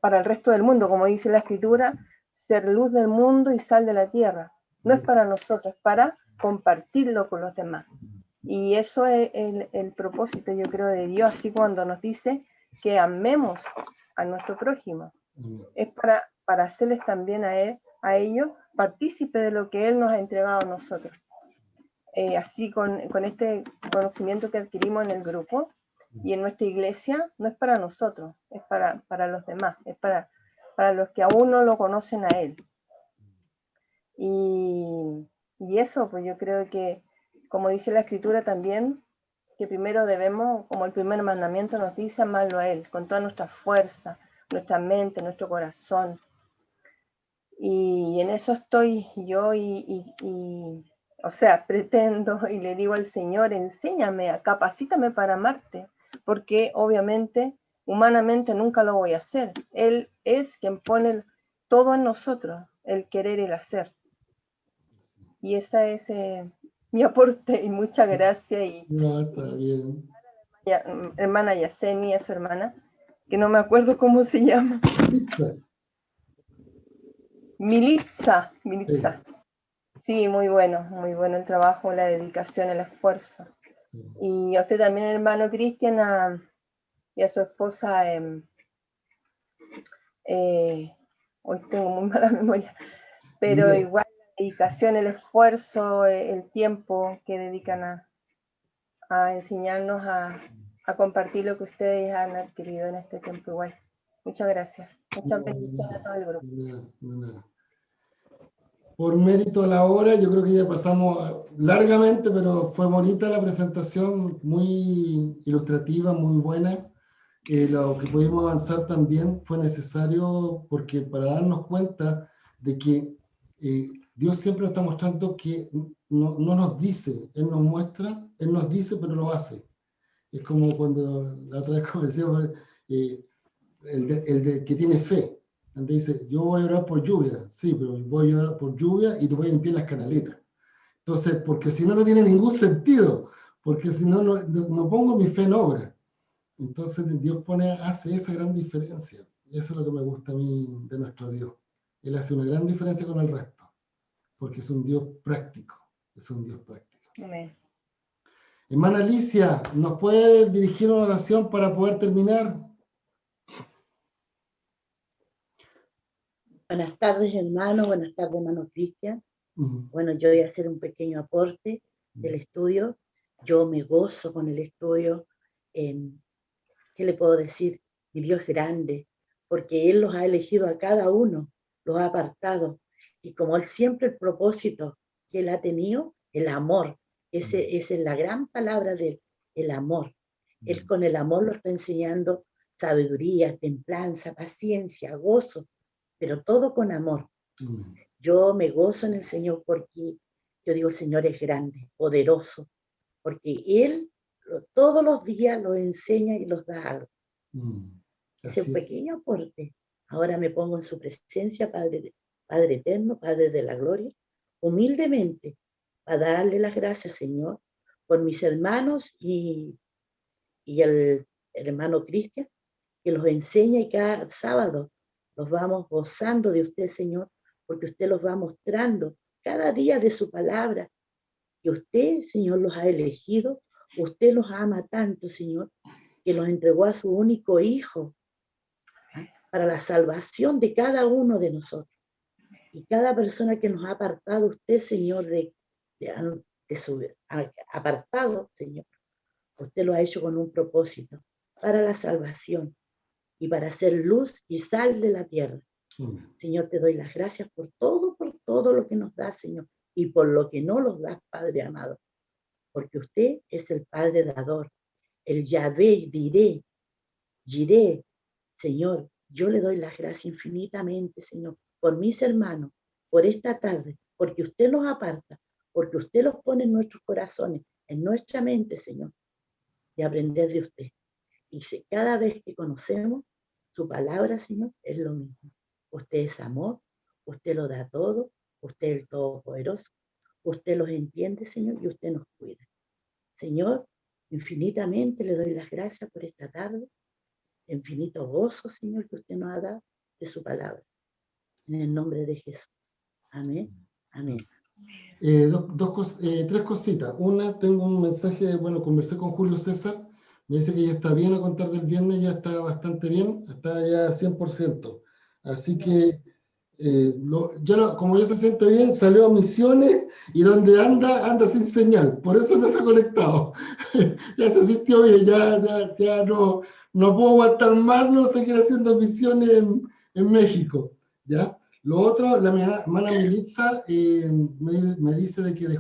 el resto del mundo, como dice la Escritura, ser luz del mundo y sal de la tierra. No es para nosotros, es para compartirlo con los demás. Y eso es el propósito, yo creo, de Dios, así cuando nos dice que amemos a nuestro prójimo. Es para hacerles también a ellos partícipe de lo que Él nos ha entregado a nosotros. Así con este conocimiento que adquirimos en el grupo y en nuestra iglesia, no es para nosotros, es para los demás, es para los que aún no lo conocen a Él. Y eso, pues yo creo que, como dice la Escritura también, que primero debemos, como el primer mandamiento nos dice, amarlo a Él, con toda nuestra fuerza, nuestra mente, nuestro corazón. Y en eso estoy yo o sea, pretendo y le digo al Señor, enséñame, capacítame para amarte, porque obviamente, humanamente nunca lo voy a hacer. Él es quien pone todo en nosotros, el querer y el hacer. Y esa es mi aporte, y muchas gracias. Y No, está bien. hermana Yaseni, es su hermana, que no me acuerdo cómo se llama. Militza. Sí, muy bueno el trabajo, la dedicación, el esfuerzo. Sí. Y a usted también, hermano Cristian, y a su esposa, hoy tengo muy mala memoria, pero Mire, igual la dedicación, el esfuerzo, el tiempo que dedican a enseñarnos a compartir lo que ustedes han adquirido en este tiempo igual. Muchas gracias. Muchas bendiciones a todo el grupo. nada. Por mérito a la hora, yo creo que ya pasamos largamente, pero fue bonita la presentación, muy ilustrativa, muy buena. Lo que pudimos avanzar también fue necesario porque para darnos cuenta de que Dios siempre nos está mostrando que no nos dice, Él nos muestra, Él nos dice, pero lo hace. Es como cuando la otra vez, como decíamos, el que tiene fe. Donde dice, yo voy a orar por lluvia, sí, pero voy a orar por lluvia y te voy a limpiar las canaletas. Entonces, porque si no, no tiene ningún sentido, porque si no, no pongo mi fe en obra. Entonces, Dios hace esa gran diferencia. Y eso es lo que me gusta a mí de nuestro Dios. Él hace una gran diferencia con el resto, porque es un Dios práctico. Es un Dios práctico. Amén. Hermana Alicia, ¿nos puede dirigir una oración para poder terminar? Buenas tardes, hermano. Buenas tardes, hermano Cristian. Bueno, yo voy a hacer un pequeño aporte del estudio. Yo me gozo con el estudio. ¿Qué le puedo decir? Mi Dios es grande, porque Él los ha elegido a cada uno, los ha apartado. Y como Él siempre el propósito que Él ha tenido, el amor. Esa es la gran palabra de Él, el amor. Él con el amor lo está enseñando sabiduría, templanza, paciencia, gozo, pero todo con amor. Yo me gozo en el Señor porque yo digo, el Señor es grande, poderoso, porque Él todos los días los enseña y los da algo. Ese es un pequeño aporte. Ahora me pongo en su presencia, Padre eterno, Padre de la gloria, humildemente, para darle las gracias, Señor, por mis hermanos y el hermano Cristian, que los enseña y cada sábado los vamos gozando de usted, Señor, porque usted los va mostrando cada día de su palabra, que usted, Señor, los ha elegido, usted los ama tanto, Señor, que los entregó a su único Hijo para la salvación de cada uno de nosotros. Y cada persona que nos ha apartado, usted, Señor, de su apartado, Señor, usted lo ha hecho con un propósito, para la salvación y para ser luz y sal de la tierra. Señor, te doy las gracias por todo lo que nos das, Señor, y por lo que no nos das, Padre amado, porque usted es el Padre dador, el Yahvé, Jiré, Señor. Yo le doy las gracias infinitamente, Señor, por mis hermanos, por esta tarde, porque usted los aparta, porque usted los pone en nuestros corazones, en nuestra mente, Señor, de aprender de usted. Y cada vez que conocemos su palabra, Señor, es lo mismo. Usted es amor, usted lo da todo, usted es el Todopoderoso, usted los entiende, Señor, y usted nos cuida. Señor, infinitamente le doy las gracias por esta tarde, infinito gozo, Señor, que usted nos ha dado de su palabra. En el nombre de Jesús. Amén. Amén. Tres cositas. Una, tengo un mensaje, bueno, conversé con Julio César, me dice que ya está bien a contar del viernes, ya está bastante bien, está ya 100%. Así que, como ya se siente bien, salió a misiones y donde anda sin señal, por eso no se ha conectado. Ya se sintió bien, ya no puedo aguantar más, no seguir haciendo misiones en México, ¿ya? Lo otro, la hermana Militza me dice de que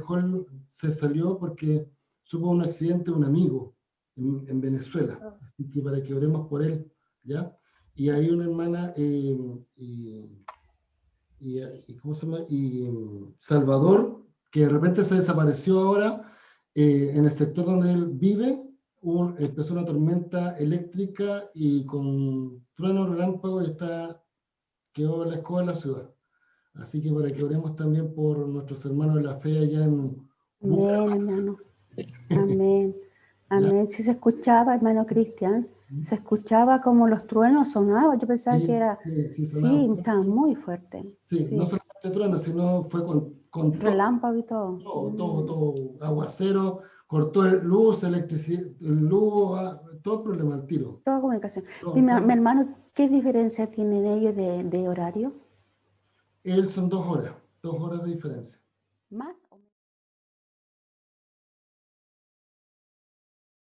se salió porque supo un accidente de un amigo en Venezuela. Así que para que oremos por él, ¿ya? Y hay una hermana, ¿cómo se llama? Y Salvador, que de repente se desapareció ahora, en el sector donde él vive, empezó una tormenta eléctrica y con trueno, relámpago, y quedó la escoba en la ciudad. Así que para que oremos también por nuestros hermanos de la fe allá en Amén, hermano. Amén. Amén. Sí se escuchaba, hermano Cristian, se escuchaba como los truenos sonaban. Yo pensaba que era, sí, estaba muy fuerte. Sí, no solamente trueno, sino fue con relámpago y todo. Todo, aguacero, cortó luz, electricidad, luz, todo problema al tiro. Toda comunicación. Dime, mi hermano, ¿qué diferencia tienen ellos de horario? Son 2 horas de diferencia. ¿Más o menos?